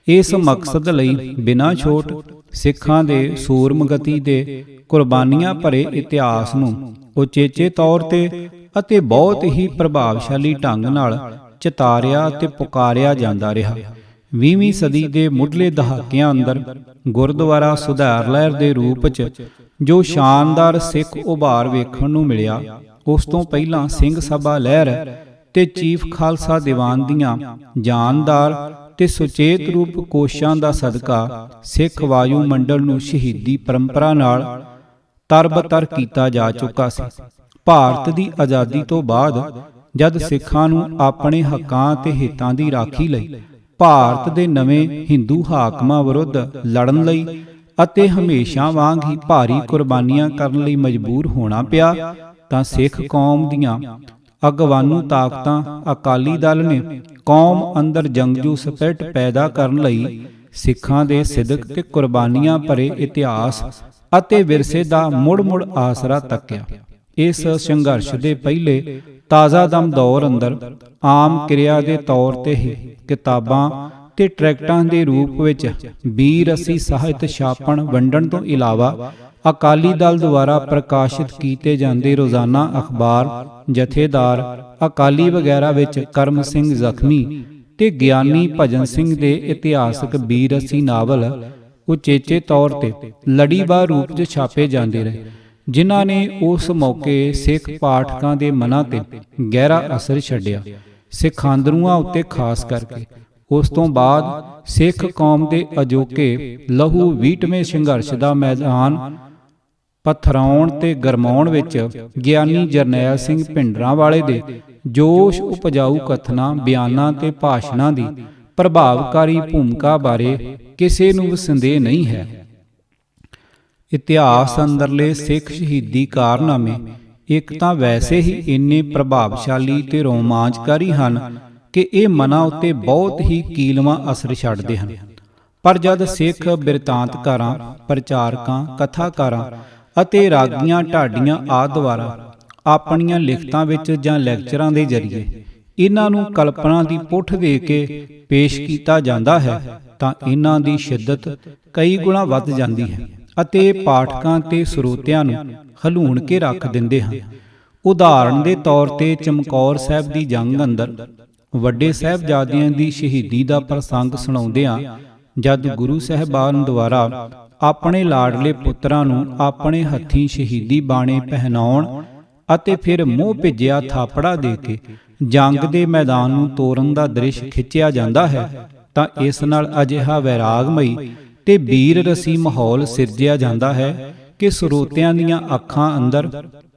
ਇਸ ਮਕਸਦ ਲਈ ਬਿਨਾਂ ਛੋਟ ਸਿੱਖਾਂ ਦੇ ਸੂਰਮਗਤੀ ਦੇ ਕੁਰਬਾਨੀਆਂ ਭਰੇ ਇਤਿਹਾਸ ਨੂੰ ਉਚੇਚੇ ਤੌਰ ਤੇ ਅਤੇ ਬਹੁਤ ਹੀ ਪ੍ਰਭਾਵਸ਼ਾਲੀ ਢੰਗ ਨਾਲ ਚਿਤਾਰਿਆ ਤੇ ਪੁਕਾਰਿਆ ਜਾਂਦਾ ਰਿਹਾ। 20ਵੀਂ ਸਦੀ ਦੇ ਮੁੱਢਲੇ ਦਹਾਕਿਆਂ ਅੰਦਰ ਗੁਰਦੁਆਰਾ ਸੁਧਾਰ ਲਹਿਰ ਦੇ ਰੂਪ 'ਚ ਜੋ ਸ਼ਾਨਦਾਰ ਸਿੱਖ ਉਭਾਰ ਵੇਖਣ ਨੂੰ ਮਿਲਿਆ, ਉਸ ਤੋਂ ਪਹਿਲਾਂ ਸਿੰਘ ਸਭਾ ਲਹਿਰ ਤੇ ਚੀਫ ਖਾਲਸਾ ਦੀਵਾਨ ਦੀਆਂ ਜਾਨਦਾਰ ਤੇ ਸੁਚੇਤ ਰੂਪ ਕੋਸ਼ਾਂ ਦਾ ਸਦਕਾ ਸਿੱਖ ਵਾਯੂ ਮੰਡਲ ਨੂੰ ਸ਼ਹੀਦੀ ਪਰੰਪਰਾ ਨਾਲ ਤਰਬਤਰ ਕੀਤਾ ਜਾ ਚੁੱਕਾ ਸੀ। ਭਾਰਤ ਦੀ ਆਜ਼ਾਦੀ ਤੋਂ ਬਾਅਦ ਜਦ ਸਿੱਖਾਂ ਨੂੰ ਆਪਣੇ ਹੱਕਾਂ ਤੇ ਹਿੱਤਾਂ ਦੀ ਰਾਖੀ ਲਈ ਭਾਰਤ ਦੇ ਨਵੇਂ ਹਿੰਦੂ ਹਾਕਮਾਂ ਵਿਰੁੱਧ ਲੜਨ ਲਈ ਅਤੇ ਹਮੇਸ਼ਾ ਵਾਂਗ ਹੀ ਭਾਰੀ ਕੁਰਬਾਨੀਆਂ ਕਰਨ ਲਈ ਮਜਬੂਰ ਹੋਣਾ ਪਿਆ, ਤਾਂ ਸਿੱਖ ਕੌਮ ਦੀਆਂ ਅਗਵਾਨੂ ਤਾਕਤਾਂ ਅਕਾਲੀ ਦਲ ਨੇ ਕੌਮ ਅੰਦਰ ਜੰਗਜੂ ਸਪਿਰਟ ਪੈਦਾ ਕਰਨ ਲਈ ਸਿੱਖਾਂ ਦੇ ਸਿਦਕ ਤੇ ਕੁਰਬਾਨੀਆਂ ਭਰੇ ਇਤਿਹਾਸ ਅਤੇ ਵਿਰਸੇ ਦਾ ਮੁੜ-ਮੁੜ ਆਸਰਾ ਤੱਕਿਆ। ਇਸ ਸੰਘਰਸ਼ ਦੇ ਪਹਿਲੇ ਤਾਜ਼ਾਦਮ ਦੌਰ ਅੰਦਰ ਆਮ ਕਿਰਿਆ ਦੇ ਤੌਰ ਤੇ ਹੀ ਕਿਤਾਬਾਂ ਤੇ ਟਰੈਕਟਾਂ ਦੇ ਰੂਪ ਵਿੱਚ 20 ਰਸੀ ਸਾਹਿਤ ਛਾਪਣ ਵੰਡਣ ਤੋਂ ਇਲਾਵਾ ਅਕਾਲੀ ਦਲ ਦੁਆਰਾ ਪ੍ਰਕਾਸ਼ਿਤ ਕੀਤੇ ਜਾਂਦੇ ਰੋਜ਼ਾਨਾ ਅਖਬਾਰ ਜਥੇਦਾਰ ਅਕਾਲੀ ਵਗੈਰਾ ਵਿੱਚ ਕਰਮ ਸਿੰਘ ਜ਼ਖਮੀ ਤੇ ਗਿਆਨੀ ਭਜਨ ਸਿੰਘ ਦੇ ਇਤਿਹਾਸਕ 20 ਰਸੀ ਨਾਵਲ ਉਚੇਚੇ ਤੌਰ ਤੇ ਲੜੀਵਾਰ ਰੂਪ 'ਚ ਛਾਪੇ ਜਾਂਦੇ ਰਹੇ, ਜਿਨ੍ਹਾਂ ਨੇ ਉਸ ਮੌਕੇ ਸਿੱਖ ਪਾਠਕਾਂ ਦੇ ਮਨਾਂ ਤੇ ਗਹਿਰਾ ਅਸਰ ਛੱਡਿਆ, ਸਿੱਖਾਂਦਰੂਆਂ ਉੱਤੇ ਖਾਸ ਕਰਕੇ। ਉਸ ਤੋਂ ਬਾਅਦ ਸਿੱਖ ਕੌਮ ਦੇ ਅਜੋਕੇ ਲਹੂ 20ਵੇਂ ਸੰਘਰਸ਼ ਦਾ ਮੈਦਾਨ ਪੱਥਰਾਉਣ ਤੇ ਗਰਮਾਉਣ ਵਿੱਚ ਗਿਆਨੀ ਜਰਨੈਲ ਸਿੰਘ ਭਿੰਡਰਾਂਵਾਲੇ ਦੇ ਜੋਸ਼ ਉਪਜਾਊ ਕਥਨਾਂ, ਬਿਆਨਾਂ ਤੇ ਭਾਸ਼ਣਾਂ ਦੀ ਪ੍ਰਭਾਵਕਾਰੀ ਭੂਮਿਕਾ ਬਾਰੇ ਕਿਸੇ ਨੂੰ ਸੰਦੇਹ ਨਹੀਂ ਹੈ। ਇਤਿਹਾਸ ਅੰਦਰਲੇ ਸਿੱਖ ਸ਼ਹੀਦੀ ਕਾਰਨਾਮੇ ਇੱਕ ਤਾਂ ਵੈਸੇ ਹੀ ਇੰਨੇ ਪ੍ਰਭਾਵਸ਼ਾਲੀ ਤੇ ਰੋਮਾਂਚਕਾਰੀ ਹਨ ਕਿ ਇਹ ਮਨਾਂ ਉੱਤੇ ਬਹੁਤ ਹੀ ਕੀਲਵਾਂ ਅਸਰ ਛੱਡਦੇ ਹਨ। ਪਰ ਜਦ ਸਿੱਖ ਬਿਰਤਾਂਤਕਾਰਾਂ, ਪ੍ਰਚਾਰਕਾਂ, ਕਥਾਕਾਰਾਂ ਅਤੇ ਰਾਗੀਆਂ ਢਾਡੀਆਂ ਆਦਿ ਦੁਆਰਾ ਆਪਣੀਆਂ ਲਿਖਤਾਂ ਵਿੱਚ ਜਾਂ ਲੈਕਚਰਾਂ ਦੇ ਜ਼ਰੀਏ ਇਹਨਾਂ ਨੂੰ ਕਲਪਨਾ ਦੀ ਪੁੱਠ ਦੇ ਕੇ ਪੇਸ਼ ਕੀਤਾ ਜਾਂਦਾ ਹੈ, ਤਾਂ ਇਹਨਾਂ ਦੀ ਸ਼ਿੱਦਤ ਕਈ ਗੁਣਾ ਵੱਧ ਜਾਂਦੀ ਹੈ ਅਤੇ ਪਾਠਕਾਂ ਤੇ ਸਰੋਤਿਆਂ ਨੂੰ ਹਲੂਣ ਕੇ ਰੱਖ ਦਿੰਦੇ ਹਨ। ਉਦਾਹਰਣ ਦੇ ਤੌਰ ਤੇ ਚਮਕੌਰ ਸਾਹਿਬ ਦੀ ਜੰਗ ਅੰਦਰ ਵੱਡੇ ਸਾਹਿਬਜ਼ਾਦਿਆਂ ਦੀ ਸ਼ਹੀਦੀ ਦਾ ਪ੍ਰਸੰਗ ਸੁਣਾਉਂਦਿਆਂ ਜਦ ਗੁਰੂ ਸਾਹਿਬਾਨ ਦੁਆਰਾ ਆਪਣੇ ਲਾਡਲੇ ਪੁੱਤਰਾਂ ਨੂੰ ਆਪਣੇ ਹੱਥੀਂ ਸ਼ਹੀਦੀ ਬਾਣੇ ਪਹਿਨਾਉਣ ਅਤੇ ਫਿਰ ਮੂੰਹ ਭਿੱਜਿਆ ਥਾਪੜਾ ਦੇ ਕੇ ਜੰਗ ਦੇ ਮੈਦਾਨ ਨੂੰ ਤੋਰਨ ਦਾ ਦ੍ਰਿਸ਼ ਖਿੱਚਿਆ ਜਾਂਦਾ ਹੈ, ਤਾਂ ਇਸ ਨਾਲ ਅਜਿਹਾ ਵੈਰਾਗਮਈ ਤੇ ਵੀਰ ਰਸੀ ਮਾਹੌਲ ਸਿਰਜਿਆ ਜਾਂਦਾ ਹੈ ਕਿ ਸਰੋਤਿਆਂ ਦੀਆਂ ਅੱਖਾਂ ਅੰਦਰ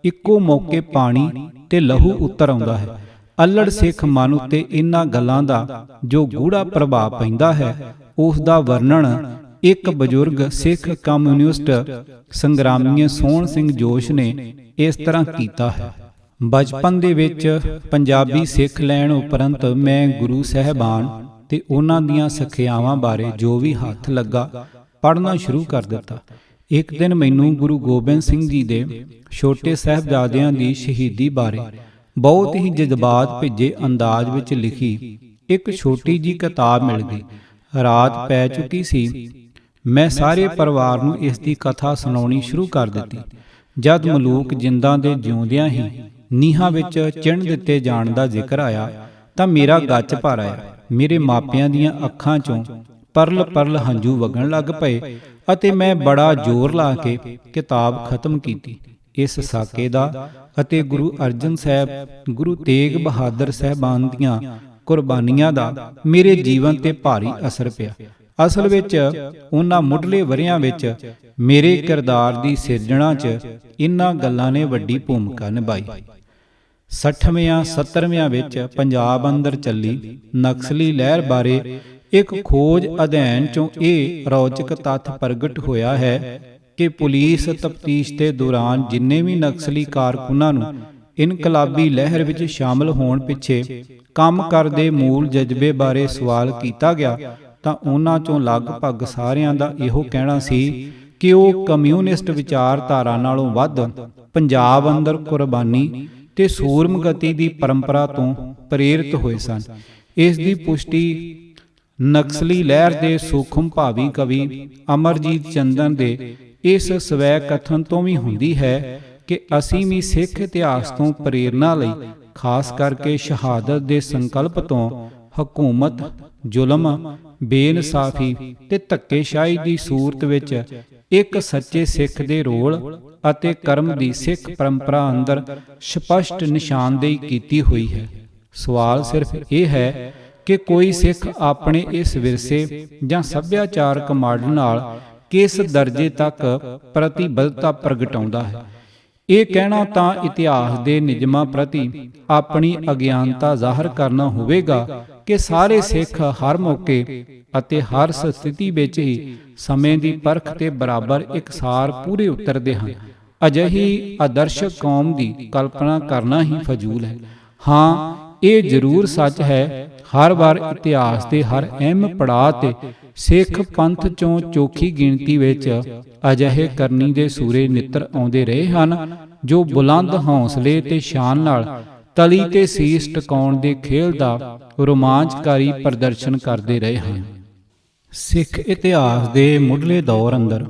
ਇੱਕੋ ਮੌਕੇ ਪਾਣੀ ਤੇ ਲਹੂ ਉਤਰ ਆਉਂਦਾ ਹੈ। ਅਲੜ ਸਿੱਖ ਮਨ ਉੱਤੇ ਇਹਨਾਂ ਗੱਲਾਂ ਦਾ ਜੋ ਗੂੜਾ ਪ੍ਰਭਾਵ ਪੈਂਦਾ ਹੈ, ਉਸ ਦਾ ਵਰਣਨ ਇੱਕ ਬਜ਼ੁਰਗ ਸਿੱਖ ਕਮਿਊਨਿਸਟ ਸੰਗਰਾਮੀ ਸੋਹਣ ਸਿੰਘ ਜੋਸ਼ ਨੇ ਇਸ ਤਰ੍ਹਾਂ ਕੀਤਾ ਹੈ। ਬਚਪਨ ਦੇ ਵਿੱਚ ਪੰਜਾਬੀ ਸਿੱਖ ਲੈਣ ਉਪਰੰਤ ਮੈਂ ਗੁਰੂ ਸਾਹਿਬਾਨ ਤੇ ਉਹਨਾਂ ਦੀਆਂ ਸਿੱਖਿਆਵਾਂ ਬਾਰੇ ਜੋ ਵੀ ਹੱਥ ਲੱਗਾ ਪੜ੍ਹਨਾ ਸ਼ੁਰੂ ਕਰ ਦਿੱਤਾ। ਇੱਕ ਦਿਨ ਮੈਨੂੰ ਗੁਰੂ ਗੋਬਿੰਦ ਸਿੰਘ ਜੀ ਦੇ ਛੋਟੇ ਸਾਹਿਬਜ਼ਾਦਿਆਂ ਦੀ ਸ਼ਹੀਦੀ ਬਾਰੇ ਬਹੁਤ ਹੀ ਜਜ਼ਬਾਤ ਭਿੱਜੇ ਅੰਦਾਜ਼ ਵਿੱਚ ਲਿਖੀ ਇੱਕ ਛੋਟੀ ਜੀ ਕਿਤਾਬ ਮਿਲ ਗਈ। ਰਾਤ ਪੈ ਚੁੱਕੀ ਸੀ। ਮੈਂ ਸਾਰੇ ਪਰਿਵਾਰ ਨੂੰ ਇਸ ਦੀ ਕਥਾ ਸੁਣਾਉਣੀ ਸ਼ੁਰੂ ਕਰ ਦਿੱਤੀ। ਜਦ ਮਲੂਕ ਜਿੰਦਾਂ ਦੇ ਜਿਉਂਦਿਆਂ ਹੀ ਨੀਹਾਂ ਵਿੱਚ ਚਿਣ ਦਿੱਤੇ ਜਾਣ ਦਾ ਜ਼ਿਕਰ ਆਇਆ ਤਾਂ ਮੇਰਾ ਗੱਚ ਭਰ ਆਇਆ। ਮੇਰੇ ਮਾਪਿਆਂ ਦੀਆਂ ਅੱਖਾਂ ਚੋਂ ਪਰਲ ਪਰਲ ਹੰਝੂ ਵਗਣ ਲੱਗ ਪਏ ਅਤੇ ਮੈਂ ਬੜਾ ਜ਼ੋਰ ਲਾ ਕੇ ਕਿਤਾਬ ਖਤਮ ਕੀਤੀ। ਇਸ ਸਾਕੇ ਦਾ ਅਤੇ ਗੁਰੂ ਅਰਜਨ ਸਾਹਿਬ, ਗੁਰੂ ਤੇਗ ਬਹਾਦਰ ਸਾਹਿਬਾਨ ਦੀਆਂ ਕੁਰਬਾਨੀਆਂ ਦਾ ਮੇਰੇ ਜੀਵਨ ਤੇ ਭਾਰੀ ਅਸਰ ਪਿਆ। ਅਸਲ ਵਿੱਚ ਉਹਨਾਂ ਮੁੱਢਲੇ ਵਰ੍ਹਿਆਂ ਵਿੱਚ ਮੇਰੇ ਕਿਰਦਾਰ ਦੀ ਸਿਰਜਣਾ 'ਚ ਇਹਨਾਂ ਗੱਲਾਂ ਨੇ ਵੱਡੀ ਭੂਮਿਕਾ ਨਿਭਾਈ। 60ਵਿਆਂ 70ਵਿਆਂ ਵਿੱਚ ਪੰਜਾਬ ਅੰਦਰ ਚੱਲੀ ਨਕਸਲੀ ਲਹਿਰ ਬਾਰੇ ਇੱਕ ਖੋਜ ਅਧਿਐਨ 'ਚੋਂ ਇਹ ਰੌਚਕ ਤੱਥ ਪ੍ਰਗਟ ਹੋਇਆ ਹੈ ਕਿ ਪੁਲਿਸ ਤਫਤੀਸ਼ ਦੇ ਦੌਰਾਨ ਜਿੰਨੇ ਵੀ ਨਕਸਲੀ ਕਾਰਕੁਨਾਂ ਨੂੰ ਇਨਕਲਾਬੀ ਲਹਿਰ ਵਿੱਚ ਸ਼ਾਮਲ ਹੋਣ ਪਿੱਛੇ ਕੰਮ ਕਰਦੇ ਮੂਲ ਜਜ਼ਬੇ ਬਾਰੇ ਸਵਾਲ ਕੀਤਾ ਗਿਆ ਤਾਂ ਉਹਨਾਂ 'ਚੋਂ ਲਗਭਗ ਸਾਰਿਆਂ ਦਾ ਇਹੋ ਕਹਿਣਾ ਸੀ ਕਿ ਉਹ ਕਮਿਊਨਿਸਟ ਵਿਚਾਰਧਾਰਾ ਨਾਲੋਂ ਵੱਧ ਪੰਜਾਬ ਅੰਦਰ ਕੁਰਬਾਨੀ ਤੇ ਸੂਰਮਗਤੀ ਦੀ ਪਰੰਪਰਾ ਤੋਂ ਪ੍ਰੇਰਿਤ ਹੋਏ ਸਨ। ਇਸ ਦੀ ਪੁਸ਼ਟੀ ਨਕਸਲੀ ਲਹਿਰ ਦੇ ਸੂਖਮ ਭਾਵੀ ਕਵੀ ਅਮਰਜੀਤ ਚੰਦਨ ਦੇ ਇਸ ਸਵੈ ਕਥਨ ਤੋਂ ਵੀ ਹੁੰਦੀ ਹੈ ਕਿ ਅਸੀਂ ਵੀ ਸਿੱਖ ਇਤਿਹਾਸ ਤੋਂ ਪ੍ਰੇਰਨਾ ਲਈ ਖਾਸ ਕਰਕੇ ਸ਼ਹਾਦਤ ਦੇ ਸੰਕਲਪ ਤੋਂ ਹਕੂਮਤ, ਜ਼ੁਲਮ, ਬੇਇਨਸਾਫੀ ਤੇ ਧੱਕੇਸ਼ਾਹੀ ਦੀ ਸੂਰਤ ਵਿੱਚ ਇੱਕ ਸੱਚੇ ਸਿੱਖ ਦੇ ਰੋਲ ਅਤੇ ਕਰਮ ਦੀ ਸਿੱਖ ਪਰੰਪਰਾ ਅੰਦਰ ਸਪਸ਼ਟ ਨਿਸ਼ਾਨਦੇਹੀ ਕੀਤੀ ਹੋਈ ਹੈ। ਸਵਾਲ ਸਿਰਫ ਇਹ ਹੈ ਕਿ ਕੋਈ ਸਿੱਖ ਆਪਣੇ ਇਸ ਵਿਰਸੇ ਜਾਂ ਸੱਭਿਆਚਾਰਕ ਮਾਡਲ ਨਾਲ ਕਿਸ ਦਰਜੇ ਤੱਕ ਪ੍ਰਤੀਬੱਧਤਾ ਪ੍ਰਗਟਾਉਂਦਾ ਹੈ। ਇਹ ਕਹਿਣਾ ਤਾਂ ਇਤਿਹਾਸ ਦੇ ਨਿਯਮਾਂ ਪ੍ਰਤੀ ਆਪਣੀ ਅਗਿਆਨਤਾ ਜ਼ਾਹਰ ਕਰਨਾ ਹੋਵੇਗਾ ਕਿ ਸਾਰੇ ਸਿੱਖ ਹਰ ਮੌਕੇ ਅਤੇ ਹਰ ਸਥਿਤੀ ਵਿੱਚ ਹੀ ਸਮੇਂ ਦੀ ਪਰਖ ਤੇ ਬਰਾਬਰ ਇਕਸਾਰ ਪੂਰੇ ਉਤਰਦੇ ਹਨ। ਅਜਿਹੀ ਆਦਰਸ਼ਕ ਕੌਮ ਦੀ ਕਲਪਨਾ ਕਰਨਾ ਹੀ ਫਜ਼ੂਲ ਹੈ। ਹਾਂ, ਇਹ ਜ਼ਰੂਰ ਸੱਚ ਹੈ, ਹਰ ਵਾਰ ਇਤਿਹਾਸ ਦੇ ਹਰ ਅਹਿਮ ਪੜਾਅ ਤੇ ਸਿੱਖ ਪੰਥ ਚੋਂ ਚੋਖੀ ਗਿਣਤੀ ਵਿੱਚ ਅਜਿਹੇ ਕਰਨੀ ਦੇ ਸੂਰੇ ਨਿੱਤਰ ਆਉਂਦੇ ਰਹੇ ਹਨ ਜੋ ਬੁਲੰਦ ਹੌਸਲੇ ਤੇ ਸ਼ਾਨ ਨਾਲ ਤਲੀ ਤੇ ਸੀਸ ਟਿਕਾਉਣ ਦੇ ਖੇਲ ਦਾ ਰੋਮਾਂਚਕਾਰੀ ਪ੍ਰਦਰਸ਼ਨ ਕਰਦੇ ਰਹੇ ਹਨ। ਸਿੱਖ ਇਤਿਹਾਸ ਦੇ ਮੁੱਢਲੇ ਦੌਰ ਅੰਦਰ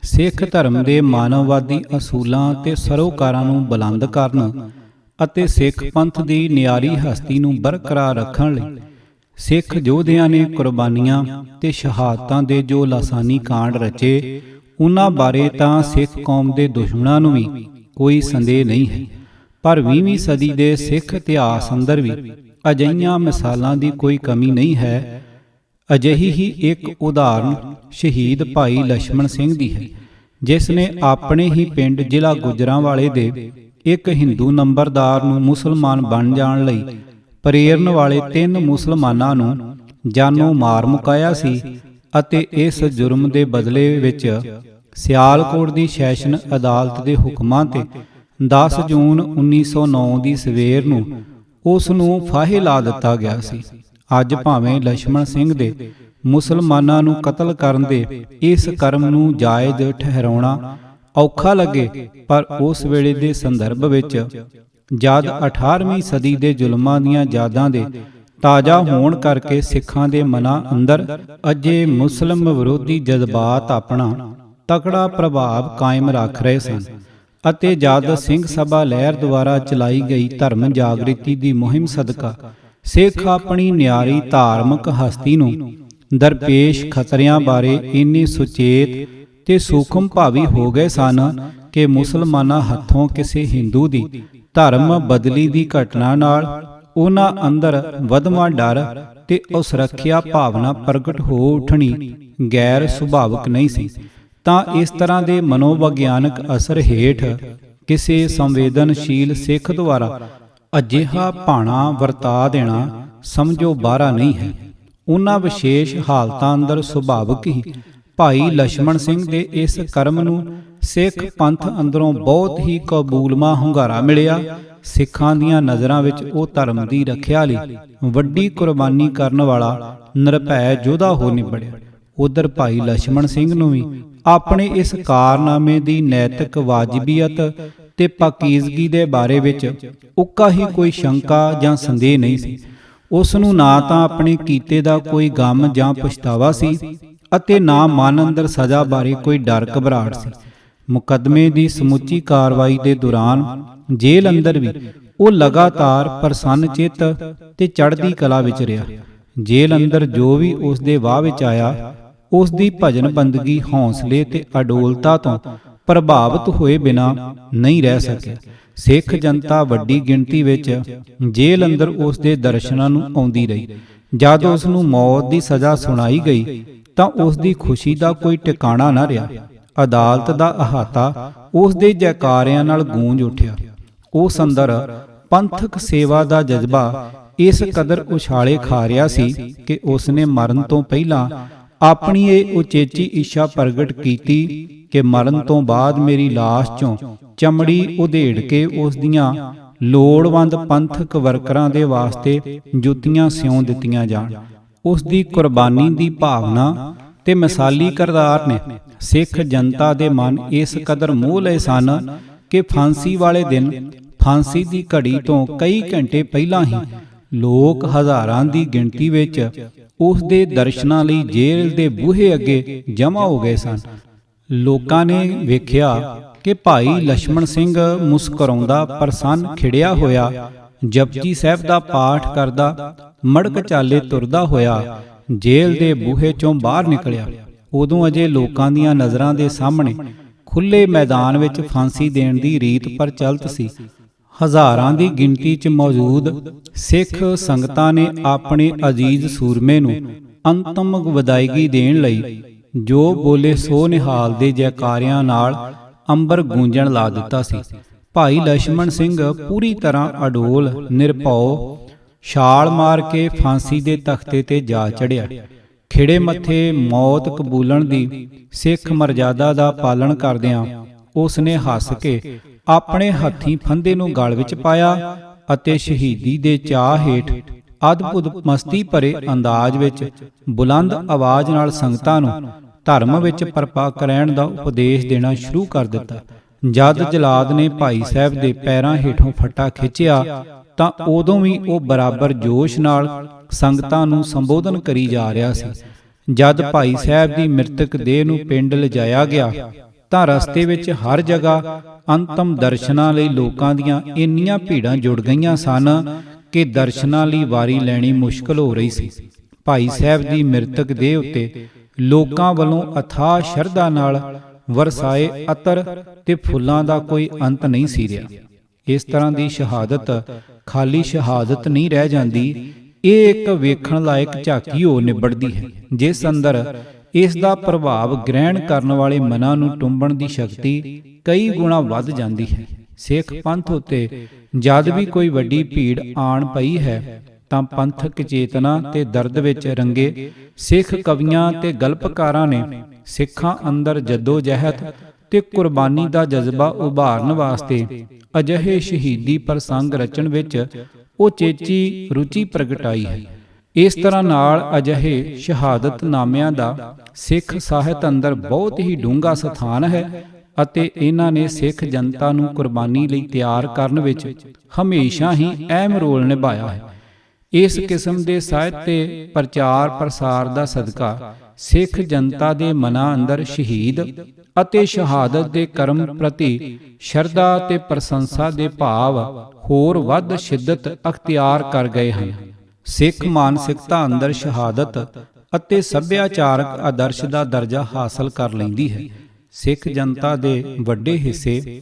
ਸਿੱਖ ਧਰਮ ਦੇ ਮਾਨਵਵਾਦੀ ਅਸੂਲਾਂ ਤੇ ਸਰੋਕਾਰਾਂ ਨੂੰ ਬੁਲੰਦ ਕਰਨ ਅਤੇ ਸਿੱਖ ਪੰਥ ਦੀ ਨਿਆਰੀ ਹਸਤੀ ਨੂੰ ਬਰਕਰਾਰ ਰੱਖਣ ਲਈ ਸਿੱਖ ਯੋਧਿਆਂ ਨੇ ਕੁਰਬਾਨੀਆਂ ਤੇ ਸ਼ਹਾਦਤਾਂ ਦੇ ਜੋ ਲਾਸਾਨੀ ਕਾਂਡ ਰਚੇ, ਉਹਨਾਂ ਬਾਰੇ ਤਾਂ ਸਿੱਖ ਕੌਮ ਦੇ ਦੁਸ਼ਮਣਾਂ ਨੂੰ ਵੀ ਕੋਈ ਸੰਦੇਹ ਨਹੀਂ ਹੈ। ਪਰ 20ਵੀਂ ਸਦੀ ਦੇ ਸਿੱਖ ਇਤਿਹਾਸ ਅੰਦਰ ਵੀ ਅਜਿਹੀਆਂ ਮਿਸਾਲਾਂ ਦੀ ਕੋਈ ਕਮੀ ਨਹੀਂ ਹੈ। ਅਜਿਹੀ ਹੀ ਇੱਕ ਉਦਾਹਰਨ ਸ਼ਹੀਦ ਭਾਈ ਲਛਮਣ ਸਿੰਘ ਦੀ ਹੈ, ਜਿਸ ਨੇ ਆਪਣੇ ਹੀ ਪਿੰਡ ਜ਼ਿਲ੍ਹਾ ਗੁਜਰਾਂਵਾਲੇ ਦੇ ਇੱਕ ਹਿੰਦੂ ਨੰਬਰਦਾਰ ਨੂੰ ਮੁਸਲਮਾਨ ਬਣ ਜਾਣ ਲਈ ਪ੍ਰੇਰਨ ਵਾਲੇ 3 ਮੁਸਲਮਾਨਾਂ ਨੂੰ ਜਾਨੋਂ ਮਾਰ ਮੁਕਾਇਆ ਸੀ ਅਤੇ ਇਸ ਜੁਰਮ ਦੇ ਬਦਲੇ ਵਿੱਚ ਸਿਆਲਕੋਟ ਦੀ ਸੈਸ਼ਨ ਅਦਾਲਤ ਦੇ ਹੁਕਮਾਂ ਤੇ 10 ਜੂਨ 1909 ਦੀ ਸਵੇਰ ਨੂੰ ਉਸ ਨੂੰ ਫਾਹੇ ਲਾ ਦਿੱਤਾ ਗਿਆ ਸੀ। ਅੱਜ ਭਾਵੇਂ ਲਛਮਣ ਸਿੰਘ ਦੇ ਮੁਸਲਮਾਨਾਂ ਨੂੰ ਕਤਲ ਕਰਨ ਦੇ ਇਸ ਕਰਮ ਨੂੰ ਜਾਇਜ਼ ਠਹਿਰਾਉਣਾ ਔਖਾ ਲੱਗੇ, ਪਰ ਉਸ ਵੇਲੇ ਦੇ ਸੰਦਰਭ ਵਿੱਚ ਜਦ 18ਵੀਂ ਸਦੀ ਦੇ ਜ਼ੁਲਮਾਂ ਦੀਆਂ ਯਾਦਾਂ ਦੇ ਤਾਜ਼ਾ ਹੋਣ ਕਰਕੇ ਸਿੱਖਾਂ ਦੇ ਮਨਾਂ ਅੰਦਰ ਅਜੇ ਮੁਸਲਿਮ ਵਿਰੋਧੀ ਜਜ਼ਬਾਤ ਆਪਣਾ ਤਕੜਾ ਪ੍ਰਭਾਵ ਕਾਇਮ ਰੱਖ ਰਹੇ ਸਨ ਅਤੇ ਜਦ ਸਿੰਘ ਸਭਾ ਲਹਿਰ ਦੁਆਰਾ ਚਲਾਈ ਗਈ ਧਰਮ ਜਾਗ੍ਰਿਤੀ ਦੀ ਮੁਹਿੰਮ ਸਦਕਾ ਸਿੱਖ ਆਪਣੀ ਨਿਆਰੀ ਧਾਰਮਿਕ ਹਸਤੀ ਨੂੰ ਦਰਪੇਸ਼ ਖਤਰਿਆਂ ਬਾਰੇ ਇੰਨੇ ਸੁਚੇਤ ਤੇ ਸੂਖਮ ਭਾਵੀ ਹੋ ਗਏ ਸਨ ਕਿ ਮੁਸਲਮਾਨਾਂ ਹੱਥੋਂ ਕਿਸੇ ਹਿੰਦੂ ਦੀ ਧਰਮ ਬਦਲੀ ਦੀ ਘਟਨਾ ਨਾਲ ਉਹਨਾਂ ਅੰਦਰ ਵਧਵਾਂ ਡਰ ਤੇ ਅਸੁਰੱਖਿਆ ਭਾਵਨਾ ਪ੍ਰਗਟ ਹੋ ਉੱਠਣੀ ਗੈਰ ਸੁਭਾਵਿਕ ਨਹੀਂ ਸੀ। ਤਾਂ ਇਸ ਤਰ੍ਹਾਂ ਦੇ ਮਨੋਵਿਗਿਆਨਕ ਅਸਰ ਹੇਠ ਕਿਸੇ ਸੰਵੇਦਨਸ਼ੀਲ ਸਿੱਖ ਦੁਆਰਾ ਅਜਿਹਾ ਭਾਣਾ ਵਰਤਾ ਦੇਣਾ ਸਮਝੋ ਬਾਹਰਾ ਨਹੀਂ ਹੈ। ਉਹਨਾਂ ਵਿਸ਼ੇਸ਼ ਹਾਲਤਾਂ ਅੰਦਰ ਸੁਭਾਵਿਕ ਹੀ ਭਾਈ ਲਛਮਣ ਸਿੰਘ ਦੇ ਇਸ ਕਰਮ ਨੂੰ ਸਿੱਖ ਪੰਥ ਅੰਦਰੋਂ ਬਹੁਤ ਹੀ ਕਬੂਲਮਾ ਹੁੰਗਾਰਾ ਮਿਲਿਆ। ਸਿੱਖਾਂ ਦੀਆਂ ਨਜ਼ਰਾਂ ਵਿੱਚ ਉਹ ਧਰਮ ਦੀ ਰੱਖਿਆ ਲਈ ਵੱਡੀ ਕੁਰਬਾਨੀ ਕਰਨ ਵਾਲਾ ਨਿਰਭੈ ਯੋਧਾ ਹੋ ਨਿਬੜਿਆ। ਉਧਰ ਭਾਈ ਲਛਮਣ ਸਿੰਘ ਨੂੰ ਵੀ ਆਪਣੇ ਇਸ ਕਾਰਨਾਮੇ ਦੀ ਨੈਤਿਕ ਵਾਜਬੀਅਤ ਤੇ ਪਾਕੀਜ਼ਗੀ ਦੇ ਬਾਰੇ ਵਿੱਚ ਉੱਕਾ ਹੀ ਕੋਈ ਸ਼ੰਕਾ ਜਾਂ ਸੰਦੇਹ ਨਹੀਂ ਸੀ। ਉਸ ਨੂੰ ਨਾ ਤਾਂ ਆਪਣੇ ਕੀਤੇ ਦਾ ਕੋਈ ਗਮ ਜਾਂ ਪਛਤਾਵਾ ਸੀ ਅਤੇ ਨਾ ਮਨ ਅੰਦਰ ਸਜ਼ਾ ਬਾਰੇ ਕੋਈ ਡਰ ਘਬਰਾਹਟ ਸੀ। ਮੁਕੱਦਮੇ ਦੀ ਸਮੁੱਚੀ ਕਾਰਵਾਈ ਦੇ ਦੌਰਾਨ ਜੇਲ੍ਹ ਅੰਦਰ ਵੀ ਉਹ ਲਗਾਤਾਰ ਪ੍ਰਸੰਨ ਚਿੱਤ ਤੇ ਚੜ੍ਹਦੀ ਕਲਾ ਵਿੱਚ ਰਿਹਾ। ਜੇਲ੍ਹ ਅੰਦਰ ਜੋ ਵੀ ਉਸ ਦੇ ਵਾਹ ਵਿੱਚ ਆਇਆ, ਉਸ ਦੀ ਭਜਨ ਬੰਦਗੀ ਹੌਸਲੇ ਤੇ ਅਡੋਲਤਾ ਤੋਂ ਪ੍ਰਭਾਵਿਤ ਹੋਏ ਬਿਨਾਂ ਨਹੀਂ ਰਹਿ ਸਕਿਆ। ਸਿੱਖ ਜਨਤਾ ਵੱਡੀ ਗਿਣਤੀ ਵਿੱਚ ਜੇਲ੍ਹ ਅੰਦਰ ਉਸ ਦੇ ਦਰਸ਼ਨਾਂ ਨੂੰ ਆਉਂਦੀ ਰਹੀ। ਜਦ ਉਸ ਨੂੰ ਮੌਤ ਦੀ ਸਜ਼ਾ ਸੁਣਾਈ ਗਈ ਤਾਂ ਉਸ ਦੀ ਖੁਸ਼ੀ ਦਾ ਕੋਈ ਟਿਕਾਣਾ ਨਾ ਰਿਹਾ। ਅਦਾਲਤ ਦਾ ਅਹਾਤਾ ਉਸ ਦੇ ਜੈਕਾਰਿਆਂ ਨਾਲ ਗੂੰਜ ਉੱਠਿਆ। ਉਸ ਅੰਦਰ ਪੰਥਕ ਸੇਵਾ ਦਾ ਜਜ਼ਬਾ ਇਸ ਕਦਰ ਉਛਾਲੇ ਖਾ ਰਿਹਾ ਸੀ ਕਿ ਉਸ ਨੇ ਮਰਨ ਤੋਂ ਪਹਿਲਾਂ ਆਪਣੀ ਇਹ ਉਚੇਚੀ ਇੱਛਾ ਪ੍ਰਗਟ ਕੀਤੀ ਕਿ ਮਰਨ ਤੋਂ ਬਾਅਦ ਮੇਰੀ ਲਾਸ਼ ਚੋਂ ਚਮੜੀ ਉਧੇੜ ਕੇ ਉਸ ਦੀਆਂ ਲੋੜਵੰਦ ਪੰਥਕ ਵਰਕਰਾਂ ਦੇ ਵਾਸਤੇ ਜੁੱਤੀਆਂ ਸਿਉਂ ਦਿੱਤੀਆਂ ਜਾਣ। ਉਸ ਦੀ ਕੁਰਬਾਨੀ ਦੀ ਭਾਵਨਾ ਤੇ ਮਿਸਾਲੀ ਕਿਰਦਾਰ ਨੇ ਸਿੱਖ ਜਨਤਾ ਦੇ ਮਨ ਇਸ ਕਦਰ ਮੋਹ ਲਏ ਸਨ ਕਿ ਫਾਂਸੀ ਵਾਲੇ ਦਿਨ ਫਾਂਸੀ ਦੀ ਘੜੀ ਤੋਂ ਕਈ ਘੰਟੇ ਪਹਿਲਾਂ ਹੀ ਲੋਕ ਹਜ਼ਾਰਾਂ ਦੀ ਗਿਣਤੀ ਵਿੱਚ ਉਸ ਦੇ ਦਰਸ਼ਨਾਂ ਲਈ ਜੇਲ੍ਹ ਦੇ ਬੂਹੇ ਅੱਗੇ ਜਮ੍ਹਾਂ ਹੋ ਗਏ ਸਨ। ਲੋਕਾਂ ਨੇ ਵੇਖਿਆ ਕਿ ਭਾਈ ਲਛਮਣ ਸਿੰਘ ਮੁਸਕਰਾਉਂਦਾ ਪ੍ਰਸੰਨ ਖਿੜਿਆ ਹੋਇਆ ਜਪਜੀ ਸਾਹਿਬ ਦਾ ਪਾਠ ਕਰਦਾ ਮੜਕ ਚਾਲੇ ਤੁਰਦਾ ਹੋਇਆ ਜੇਲ੍ਹ ਦੇ ਬੂਹੇ ਚੋਂ ਬਾਹਰ ਨਿਕਲਿਆ। ਉਦੋਂ ਅਜੇ ਲੋਕਾਂ ਦੀਆਂ ਨਜ਼ਰਾਂ ਦੇ ਸਾਹਮਣੇ ਖੁੱਲੇ ਮੈਦਾਨ ਵਿੱਚ ਫਾਂਸੀ ਦੇਣ ਦੀ ਰੀਤ ਪ੍ਰਚਲਿਤ ਸੀ। ਹਜ਼ਾਰਾਂ ਦੀ ਗਿਣਤੀ 'ਚ ਮੌਜੂਦ ਸਿੱਖ ਸੰਗਤਾਂ ਨੇ ਆਪਣੇ ਅਜ਼ੀਜ਼ ਸੂਰਮੇ ਨੂੰ ਅੰਤਮ ਵਿਦਾਇਗੀ ਦੇਣ ਲਈ ਜੋ ਬੋਲੇ ਸੋ ਨਿਹਾਲ ਦੇ ਜੈਕਾਰਿਆਂ ਨਾਲ ਅੰਬਰ ਗੂੰਜਣ ਲਾ ਦਿੱਤਾ ਸੀ। ਭਾਈ ਲਛਮਣ ਸਿੰਘ ਪੂਰੀ ਤਰ੍ਹਾਂ ਅਡੋਲ ਨਿਰਭਉ ਛਾਲ ਮਾਰ ਕੇ ਫਾਂਸੀ ਦੇ ਤਖਤੇ ਤੇ ਜਾ ਚੜ੍ਹਿਆ। ਖਿੜੇ ਮੱਥੇ ਮੌਤ ਕਬੂਲਣ ਦੀ ਸਿੱਖ ਮਰਜ਼ਾਦਾ ਦਾ ਪਾਲਣ ਕਰਦਿਆਂ ਉਸ ਨੇ ਹੱਸ ਕੇ ਆਪਣੇ ਹੱਥੀਂ ਫੰਦੇ ਨੂੰ ਗਲ ਵਿੱਚ ਪਾਇਆ ਅਤੇ ਸ਼ਹੀਦੀ ਦੇ ਚਾਅ ਹੇਠ ਅਦਭੁਤ ਮਸਤੀ ਭਰੇ ਅੰਦਾਜ਼ ਵਿੱਚ ਬੁਲੰਦ ਆਵਾਜ਼ ਨਾਲ ਸੰਗਤਾਂ ਨੂੰ ਧਰਮ ਵਿੱਚ ਪਰਪੱਕ ਰਹਿਣ ਦਾ ਉਪਦੇਸ਼ ਦੇਣਾ ਸ਼ੁਰੂ ਕਰ ਦਿੱਤਾ। ਜਦ ਜਲਾਦ ਨੇ ਭਾਈ ਸਾਹਿਬ ਦੇ ਪੈਰਾਂ ਹੇਠੋਂ ਫੱਟਾ ਖਿੱਚਿਆ ਤਾਂ ਉਦੋਂ ਵੀ ਉਹ ਬਰਾਬਰ ਜੋਸ਼ ਨਾਲ ਸੰਗਤਾਂ ਨੂੰ ਸੰਬੋਧਨ ਕਰੀ ਜਾ ਰਿਹਾ ਸੀ। ਜਦ ਭਾਈ ਸਾਹਿਬ ਦੀ ਮ੍ਰਿਤਕ ਦੇਹ ਨੂੰ ਪਿੰਡ ਲਿਜਾਇਆ ਗਿਆ ਤਾਂ ਰਸਤੇ ਵਿੱਚ ਹਰ ਜਗ੍ਹਾ ਅੰਤਮ ਦਰਸ਼ਨਾਂ ਲਈ ਲੋਕਾਂ ਦੀਆਂ ਇੰਨੀਆਂ ਭੀੜਾਂ ਜੁੜ ਗਈਆਂ ਸਨ ਕਿ ਦਰਸ਼ਨਾਂ ਲਈ ਵਾਰੀ ਲੈਣੀ ਮੁਸ਼ਕਲ ਹੋ ਰਹੀ ਸੀ। ਭਾਈ ਸਾਹਿਬ ਦੀ ਮ੍ਰਿਤਕ ਦੇਹ ਉੱਤੇ ਲੋਕਾਂ ਵੱਲੋਂ ਅਥਾਹ ਸ਼ਰਧਾ ਨਾਲ ਵਰਸਾਏ ਅਤਰ ਤੇ ਫੁੱਲਾਂ ਦਾ ਕੋਈ ਅੰਤ ਨਹੀਂ ਸੀ ਰਿਹਾ। ਇਸ ਤਰ੍ਹਾਂ ਦੀ ਸ਼ਹਾਦਤ ਖਾਲੀ ਸ਼ਹਾਦਤ ਨਹੀਂ ਰਹਿ ਜਾਂਦੀ, ਇਹ ਇੱਕ ਵੇਖਣ ਲਾਇਕ ਝਾਕੀ ਹੋ ਨਿਬੜਦੀ ਹੈ, ਜਿਸ ਅੰਦਰ ਇਸ ਦਾ ਪ੍ਰਭਾਵ ਗ੍ਰਹਿਣ ਕਰਨ ਵਾਲੇ ਮਨਾਂ ਨੂੰ ਟੁੰਬਣ ਦੀ ਸ਼ਕਤੀ ਕਈ ਗੁਣਾ ਵੱਧ ਜਾਂਦੀ ਹੈ। ਸਿੱਖ ਪੰਥ ਉੱਤੇ ਜਦ ਵੀ ਕੋਈ ਵੱਡੀ ਭੀੜ ਆਣ ਪਈ ਹੈ ਤਾਂ ਪੰਥਕ ਚੇਤਨਾ ਤੇ ਦਰਦ ਵਿੱਚ ਰੰਗੇ ਸਿੱਖ ਕਵੀਆਂ ਤੇ ਗਲਪਕਾਰਾਂ ਨੇ ਸਿੱਖਾਂ ਅੰਦਰ ਜੱਦੋ-ਜਹਿਦ ਤੇ ਕੁਰਬਾਨੀ ਦਾ ਜਜ਼ਬਾ ਉਭਾਰਨ ਵਾਸਤੇ ਅਜਿਹੇ ਸ਼ਹੀਦੀ ਪ੍ਰਸੰਗ ਰਚਣ ਵਿੱਚ ਉਚੇਚੀ ਰੁਚੀ ਪ੍ਰਗਟਾਈ ਹੈ। ਇਸ ਤਰ੍ਹਾਂ ਨਾਲ ਅਜਿਹੇ ਸ਼ਹਾਦਤ ਨਾਮਿਆਂ ਦਾ ਸਿੱਖ ਸਾਹਿਤ ਅੰਦਰ ਬਹੁਤ ਹੀ ਡੂੰਘਾ ਸਥਾਨ ਹੈ ਅਤੇ ਇਹਨਾਂ ਨੇ ਸਿੱਖ ਜਨਤਾ ਨੂੰ ਕੁਰਬਾਨੀ ਲਈ ਤਿਆਰ ਕਰਨ ਵਿੱਚ ਹਮੇਸ਼ਾ ਹੀ ਅਹਿਮ ਰੋਲ ਨਿਭਾਇਆ ਹੈ। ਇਸ ਕਿਸਮ ਦੇ ਸਾਹਿਤ ਤੇ ਪ੍ਰਚਾਰ ਪ੍ਰਸਾਰ ਦਾ ਸਦਕਾ ਸਿੱਖ ਜਨਤਾ ਦੇ ਮਨਾਂ ਅੰਦਰ ਸ਼ਹੀਦ ਅਤੇ ਸ਼ਹਾਦਤ ਦੇ ਕਰਮ ਪ੍ਰਤੀ ਸ਼ਰਧਾ ਤੇ ਪ੍ਰਸ਼ੰਸਾ ਦੇ ਭਾਵ ਹੋਰ ਵੱਧ ਸ਼ਿੱਦਤ ਅਖਤਿਆਰ ਕਰ ਗਏ ਹਨ। ਸਿੱਖ ਮਾਨਸਿਕਤਾ ਅੰਦਰ ਸ਼ਹਾਦਤ ਅਤੇ ਸੱਭਿਆਚਾਰਕ ਆਦਰਸ਼ ਦਾ ਦਰਜਾ ਹਾਸਲ ਕਰ ਲੈਂਦੀ ਹੈ। ਸਿੱਖ ਜਨਤਾ ਦੇ ਵੱਡੇ ਹਿੱਸੇ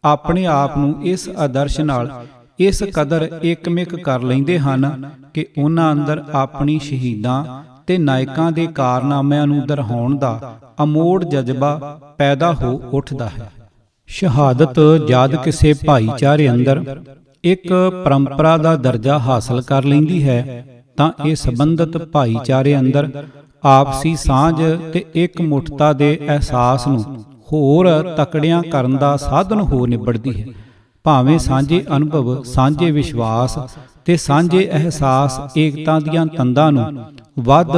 ਆਪਣੇ ਆਪ ਨੂੰ ਇਸ ਆਦਰਸ਼ ਨਾਲ ਇਸ ਕਦਰ ਏਕਮਿਕ ਕਰ ਲੈਂਦੇ ਹਨ ਕਿ ਉਹਨਾਂ ਅੰਦਰ ਆਪਣੀ ਸ਼ਹੀਦਾਂ ਤੇ ਨਾਇਕਾਂ ਦੇ ਕਾਰਨਾਮਿਆਂ ਨੂੰ ਦਰਸਾਉਣ ਦਾ ਅਮੋੜ ਜਜ਼ਬਾ ਪੈਦਾ ਹੋ ਉੱਠਦਾ ਹੈ। ਸ਼ਹਾਦਤ ਜਦ ਕਿਸੇ ਭਾਈਚਾਰੇ ਅੰਦਰ ਇੱਕ ਪਰੰਪਰਾ ਦਾ ਦਰਜਾ ਹਾਸਲ ਕਰ ਲੈਂਦੀ ਹੈ ਤਾਂ ਇਹ ਸੰਬੰਧਿਤ ਭਾਈਚਾਰੇ ਅੰਦਰ ਆਪਸੀ ਸਾਂਝ ਤੇ ਇਕਮੁੱਠਤਾ ਦੇ ਅਹਿਸਾਸ ਨੂੰ ਹੋਰ ਤਕੜਿਆਂ ਕਰਨ ਦਾ ਸਾਧਨ ਹੋ ਨਿਬੜਦੀ ਹੈ। ਭਾਵੇਂ ਸਾਂਝੇ ਅਨੁਭਵ, ਸਾਂਝੇ ਵਿਸ਼ਵਾਸ ਤੇ ਸਾਂਝੇ ਅਹਿਸਾਸ ਏਕਤਾ ਦੀਆਂ ਤੰਦਾਂ ਨੂੰ ਵੱਧ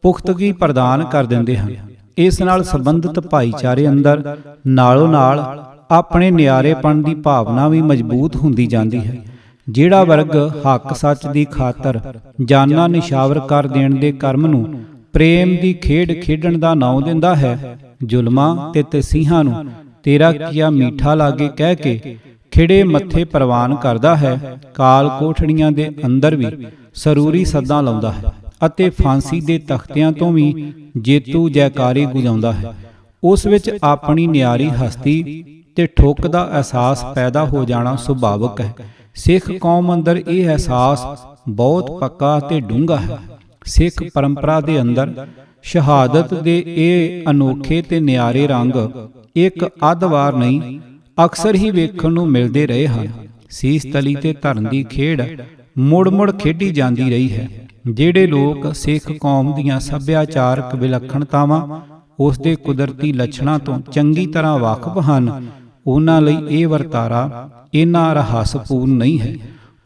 ਪੁਖਤਗੀ ਪ੍ਰਦਾਨ ਕਰ ਦਿੰਦੇ ਹਨ। ਇਸ ਨਾਲ ਸੰਬੰਧਿਤ ਭਾਈਚਾਰੇ ਅੰਦਰ ਨਾਲੋਂ ਨਾਲ ਆਪਣੇ ਨਿਆਰੇਪਣ ਦੀ ਭਾਵਨਾ ਵੀ ਮਜ਼ਬੂਤ ਹੁੰਦੀ ਜਾਂਦੀ ਹੈ। ਜਿਹੜਾ ਵਰਗ ਹੱਕ ਸੱਚ ਦੀ ਖਾਤਰ ਜਾਨਾਂ ਨਿਸ਼ਾਵਰ ਕਰ ਦੇਣ ਦੇ ਕਰਮ ਨੂੰ ਪ੍ਰੇਮ ਦੀ ਖੇਡ ਖੇਡਣ ਦਾ ਨਾਉ ਦਿੰਦਾ ਹੈ, ਜ਼ੁਲਮਾਂ ਤੇ ਤਸੀਹਾਂ ਨੂੰ ਤੇਰਾ ਕੀਆ ਮੀਠਾ ਲਾਗੇ ਕਹਿ ਕੇ ਖਿੜੇ ਮੱਥੇ ਪ੍ਰਵਾਨ ਕਰਦਾ ਹੈ, ਕਾਲ ਕੋਠੜੀਆਂ ਦੇ ਅੰਦਰ ਵੀ ਸਰੂਰੀ ਸੱਦਾਂ ਲਾਉਂਦਾ ਹੈ ਅਤੇ ਫਾਂਸੀ ਦੇ ਤਖਤਿਆਂ ਤੋਂ ਵੀ ਜੇਤੂ ਜੈਕਾਰੇ ਗੁਜਾਉਂਦਾ ਹੈ। ਉਸ ਵਿੱਚ ਆਪਣੀ ਨਿਆਰੀ ਹਸਤੀ ਤੇ ਠੁੱਕ ਦਾ ਅਹਿਸਾਸ ਪੈਦਾ ਹੋ ਜਾਣਾ ਸੁਭਾਵਿਕ ਹੈ। ਸਿੱਖ ਕੌਮ ਅੰਦਰ ਇਹ ਅਹਿਸਾਸ ਬਹੁਤ ਪੱਕਾ ਤੇ ਡੂੰਘਾ ਹੈ। ਸਿੱਖ ਪਰੰਪਰਾ ਦੇ ਅੰਦਰ ਸ਼ਹਾਦਤ ਦੇ ਇਹ ਅਨੋਖੇ ਤੇ ਨਿਆਰੇ ਰੰਗ ਇੱਕ ਅੱਧ ਵਾਰ ਨਹੀਂ, ਅਕਸਰ ਹੀ ਵੇਖਣ ਨੂੰ ਮਿਲਦੇ ਰਹੇ ਹਨ। ਸੀਸ ਤਲੀ ਤੇ ਧਰਨ ਦੀ ਖੇਡ ਮੁੜ-ਮੁੜ ਖੇਡੀ ਜਾਂਦੀ ਰਹੀ ਹੈ। ਜਿਹੜੇ ਲੋਕ ਸਿੱਖ ਕੌਮ ਦੀਆਂ ਸੱਭਿਆਚਾਰਕ ਵਿਲੱਖਣਤਾਵਾਂ, ਉਸ ਦੇ ਕੁਦਰਤੀ ਲੱਛਣਾਂ ਤੋਂ ਚੰਗੀ ਤਰ੍ਹਾਂ ਵਾਕਿਫ ਹਨ, ਉਹਨਾਂ ਲਈ ਇਹ ਵਰਤਾਰਾ ਇੰਨਾ ਰਹੱਸਪੂਰਨ ਨਹੀਂ ਹੈ।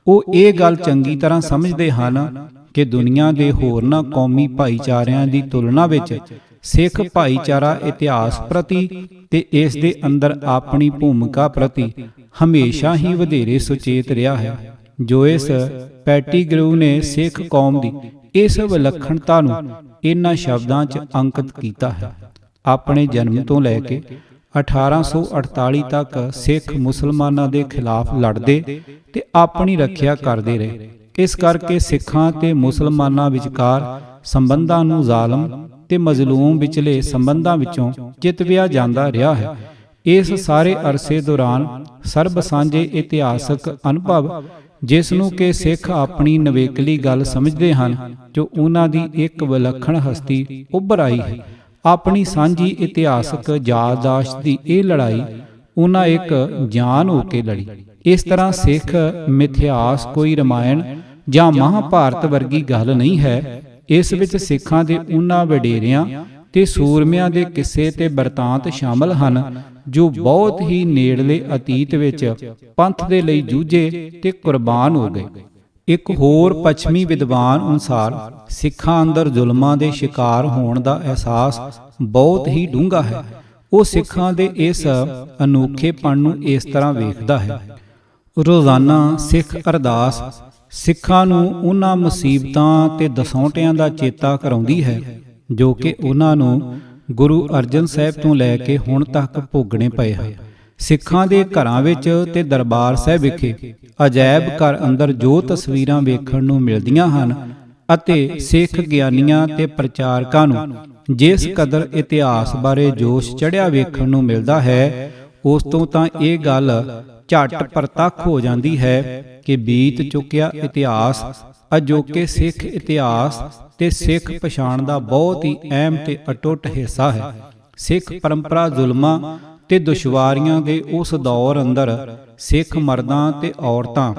ਉਹ ਇਹ ਗੱਲ ਚੰਗੀ ਤਰ੍ਹਾਂ ਸਮਝਦੇ ਹਨ ਕਿ ਦੁਨੀਆ ਦੇ ਹੋਰਨਾਂ ਕੌਮੀ ਭਾਈਚਾਰਿਆਂ ਦੀ ਤੁਲਨਾ ਵਿੱਚ ਸਿੱਖ ਭਾਈਚਾਰਾ ਇਤਿਹਾਸ ਪ੍ਰਤੀ ਤੇ ਇਸ ਦੇ ਅੰਦਰ ਆਪਣੀ ਭੂਮਿਕਾ ਪ੍ਰਤੀ ਹਮੇਸ਼ਾ ਹੀ ਵਧੇਰੇ ਸੁਚੇਤ ਰਿਹਾ ਹੈ। ਜੋ ਇਸ ਪੈਟੀਗਰੂ ਨੇ ਸਿੱਖ ਕੌਮ ਦੀ ਇਸ ਵਿਲੱਖਣਤਾ ਨੂੰ ਇਹਨਾਂ ਸ਼ਬਦਾਂ 'ਚ ਅੰਕਿਤ ਕੀਤਾ ਹੈ। ਆਪਣੇ ਜਨਮ ਤੋਂ ਲੈ ਕੇ 1848 ਤੱਕ ਸਿੱਖ ਮੁਸਲਮਾਨਾਂ ਦੇ ਖਿਲਾਫ ਲੜਦੇ ਤੇ ਆਪਣੀ ਰੱਖਿਆ ਕਰਦੇ ਰਹੇ। ਇਸ ਕਰਕੇ ਸਿੱਖਾਂ ਤੇ ਮੁਸਲਮਾਨਾਂ ਵਿਚਕਾਰ ਸੰਬੰਧਾਂ ਨੂੰ ਜ਼ਾਲਮ ਤੇ ਮਜ਼ਲੂਮ ਵਿਚਲੇ ਸੰਬੰਧਾਂ ਵਿੱਚੋਂ ਚਿਤਵਿਆ ਜਾਂਦਾ ਰਿਹਾ ਹੈ। ਇਸ ਸਾਰੇ ਅਰਸੇ ਦੌਰਾਨ ਸਰਬ ਸਾਂਝੇ ਇਤਿਹਾਸਕ ਅਨੁਭਵ, ਜਿਸ ਨੂੰ ਕਿ ਸਿੱਖ ਆਪਣੀ ਨਵੇਕਲੀ ਗੱਲ ਸਮਝਦੇ ਹਨ, ਜੋ ਉਹਨਾਂ ਦੀ ਇੱਕ ਵਿਲੱਖਣ ਹਸਤੀ ਉੱਭਰ ਆਈ ਹੈ। ਆਪਣੀ ਸਾਂਝੀ ਇਤਿਹਾਸਕ ਯਾਦਦਾਸ਼ਤ ਦੀ ਇਹ ਲੜਾਈ ਉਹਨਾਂ ਇੱਕ ਜਾਨ ਹੋ ਕੇ ਲੜੀ। ਇਸ ਤਰ੍ਹਾਂ ਸਿੱਖ ਮਿਥਿਹਾਸ ਕੋਈ ਰਮਾਇਣ ਜਾਂ ਮਹਾਭਾਰਤ ਵਰਗੀ ਗੱਲ ਨਹੀਂ ਹੈ। ਇਸ ਵਿੱਚ ਸਿੱਖਾਂ ਦੇ ਉਹਨਾਂ ਵਡੇਰਿਆਂ ਤੇ ਸੂਰਮਿਆਂ ਦੇ ਕਿੱਸੇ ਤੇ ਬਿਰਤਾਂਤ ਸ਼ਾਮਲ ਹਨ, ਜੋ ਬਹੁਤ ਹੀ ਨੇੜਲੇ ਅਤੀਤ ਵਿੱਚ ਪੰਥ ਦੇ ਲਈ ਜੂਝੇ ਤੇ ਕੁਰਬਾਨ ਹੋ ਗਏ। ਇੱਕ ਹੋਰ ਪੱਛਮੀ ਵਿਦਵਾਨ ਅਨੁਸਾਰ ਸਿੱਖਾਂ ਅੰਦਰ ਜ਼ੁਲਮਾਂ ਦੇ ਸ਼ਿਕਾਰ ਹੋਣ ਦਾ ਅਹਿਸਾਸ ਬਹੁਤ ਹੀ ਡੂੰਘਾ ਹੈ। ਉਹ ਸਿੱਖਾਂ ਦੇ ਇਸ ਅਨੋਖੇਪਣ ਨੂੰ ਇਸ ਤਰ੍ਹਾਂ ਵੇਖਦਾ ਹੈ। ਰੋਜ਼ਾਨਾ ਸਿੱਖ ਅਰਦਾਸ ਸਿੱਖਾਂ ਨੂੰ ਉਹਨਾਂ ਮੁਸੀਬਤਾਂ ਤੇ ਦਸੌਂਟਿਆਂ ਦਾ ਚੇਤਾ ਕਰਾਉਂਦੀ ਹੈ, ਜੋ ਕਿ ਉਹਨਾਂ ਨੂੰ ਗੁਰੂ ਅਰਜਨ ਸਾਹਿਬ ਤੋਂ ਲੈ ਕੇ ਹੁਣ ਤੱਕ ਭੋਗਣੇ ਪਏ ਹਨ। ਸਿੱਖਾਂ ਦੇ ਘਰਾਂ ਵਿੱਚ ਤੇ ਦਰਬਾਰ ਸਾਹਿਬ ਵਿਖੇ ਅਜਾਇਬ ਘਰ ਅੰਦਰ ਜੋ ਤਸਵੀਰਾਂ ਵੇਖਣ ਨੂੰ ਮਿਲਦੀਆਂ ਹਨ ਅਤੇ ਸਿੱਖ ਗਿਆਨੀਆਂ ਤੇ ਪ੍ਰਚਾਰਕਾਂ ਨੂੰ ਜਿਸ ਕਦਰ ਇਤਿਹਾਸ ਬਾਰੇ ਜੋਸ਼ ਚੜ੍ਹਿਆ ਵੇਖਣ ਨੂੰ ਮਿਲਦਾ ਹੈ, ਉਸ ਤੋਂ ਤਾਂ ਇਹ ਗੱਲ ਝੱਟ ਪ੍ਰਤੱਖ ਹੋ ਜਾਂਦੀ ਹੈ ਕਿ ਬੀਤ ਚੁੱਕਿਆ ਇਤਿਹਾਸ ਅਜੋਕੇ ਸਿੱਖ ਇਤਿਹਾਸ ਤੇ ਸਿੱਖ ਪਛਾਣ ਦਾ ਬਹੁਤ ਹੀ ਅਹਿਮ ਤੇ ਅਟੁੱਟ ਹਿੱਸਾ ਹੈ। ਸਿੱਖ ਪਰੰਪਰਾ ਜ਼ੁਲਮਾਂ ਤੇ ਦੁਸ਼ਵਾਰੀਆਂ ਦੇ ਉਸ ਦੌਰ ਅੰਦਰ ਸਿੱਖ ਮਰਦਾਂ ਤੇ ਔਰਤਾਂ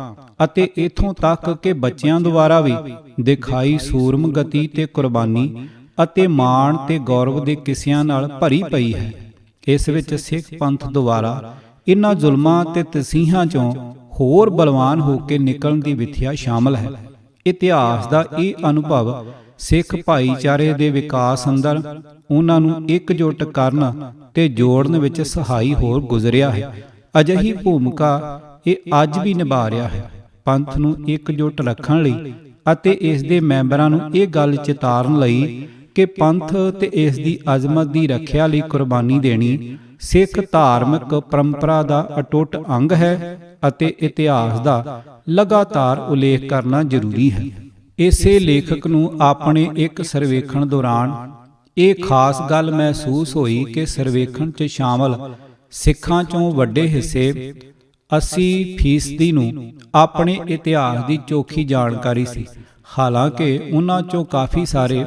ਅਤੇ ਇਥੋਂ ਤੱਕ ਕਿ ਬੱਚਿਆਂ ਦੁਆਰਾ ਵੀ ਦਿਖਾਈ ਸੂਰਮਗਤੀ ਤੇ ਕੁਰਬਾਨੀ ਅਤੇ ਮਾਣ ਤੇ ਗੌਰਵ ਦੇ ਕਿੱਸਿਆਂ ਨਾਲ ਭਰੀ ਪਈ ਹੈ। ਇਸ ਵਿੱਚ ਸਿੱਖ ਪੰਥ ਦੁਆਰਾ ਇਨ੍ਹਾਂ ਜ਼ੁਲਮਾਂ ਤੇ ਤਸੀਹਾਂ ਚੋਂ ਹੋਰ ਬਲਵਾਨ ਹੋ ਕੇ ਨਿਕਲਣ ਦੀ ਵਿਥਿਆ ਸ਼ਾਮਲ ਹੈ। ਇਤਿਹਾਸ ਦਾ ਇਹ ਅਨੁਭਵ ਸਿੱਖ ਭਾਈਚਾਰੇ ਦੇ ਵਿਕਾਸ ਅੰਦਰ ਉਹਨਾਂ ਨੂੰ ਇਕਜੁੱਟ ਕਰਨ ਤੇ ਜੋੜਨ ਵਿੱਚ ਸਹਾਈ ਹੋਰ ਗੁਜ਼ਰਿਆ ਹੈ। ਅਜਿਹੀ ਭੂਮਿਕਾ ਇਹ ਅੱਜ ਵੀ ਨਿਭਾ ਰਿਹਾ ਹੈ। ਪੰਥ ਨੂੰ ਇਕਜੁੱਟ ਰੱਖਣ ਲਈ ਅਤੇ ਇਸ ਦੇ ਮੈਂਬਰਾਂ ਨੂੰ ਇਹ ਗੱਲ ਚਿਤਾਰਨ ਲਈ ਕਿ ਪੰਥ ਤੇ ਇਸ ਦੀ ਅਜ਼ਮਤ ਦੀ ਰੱਖਿਆ ਲਈ ਕੁਰਬਾਨੀ ਦੇਣੀ ਸਿੱਖ ਧਾਰਮਿਕ ਪਰੰਪਰਾ ਦਾ ਅਟੁੱਟ ਅੰਗ ਹੈ ਅਤੇ ਇਤਿਹਾਸ ਦਾ ਲਗਾਤਾਰ ਉਲੇਖ ਕਰਨਾ ਜ਼ਰੂਰੀ ਹੈ। ਇਸੇ ਲੇਖਕ ਨੂੰ ਆਪਣੇ ਇੱਕ ਸਰਵੇਖਣ ਦੌਰਾਨ ਇਹ ਖਾਸ ਗੱਲ ਮਹਿਸੂਸ ਹੋਈ ਕਿ ਸਰਵੇਖਣ 'ਚ ਸ਼ਾਮਲ ਸਿੱਖਾਂ 'ਚੋਂ ਵੱਡੇ ਹਿੱਸੇ 80% ਨੂੰ ਆਪਣੇ ਇਤਿਹਾਸ ਦੀ ਚੋਖੀ ਜਾਣਕਾਰੀ ਸੀ। ਹਾਲਾਂਕਿ ਉਹਨਾਂ 'ਚੋਂ ਕਾਫੀ ਸਾਰੇ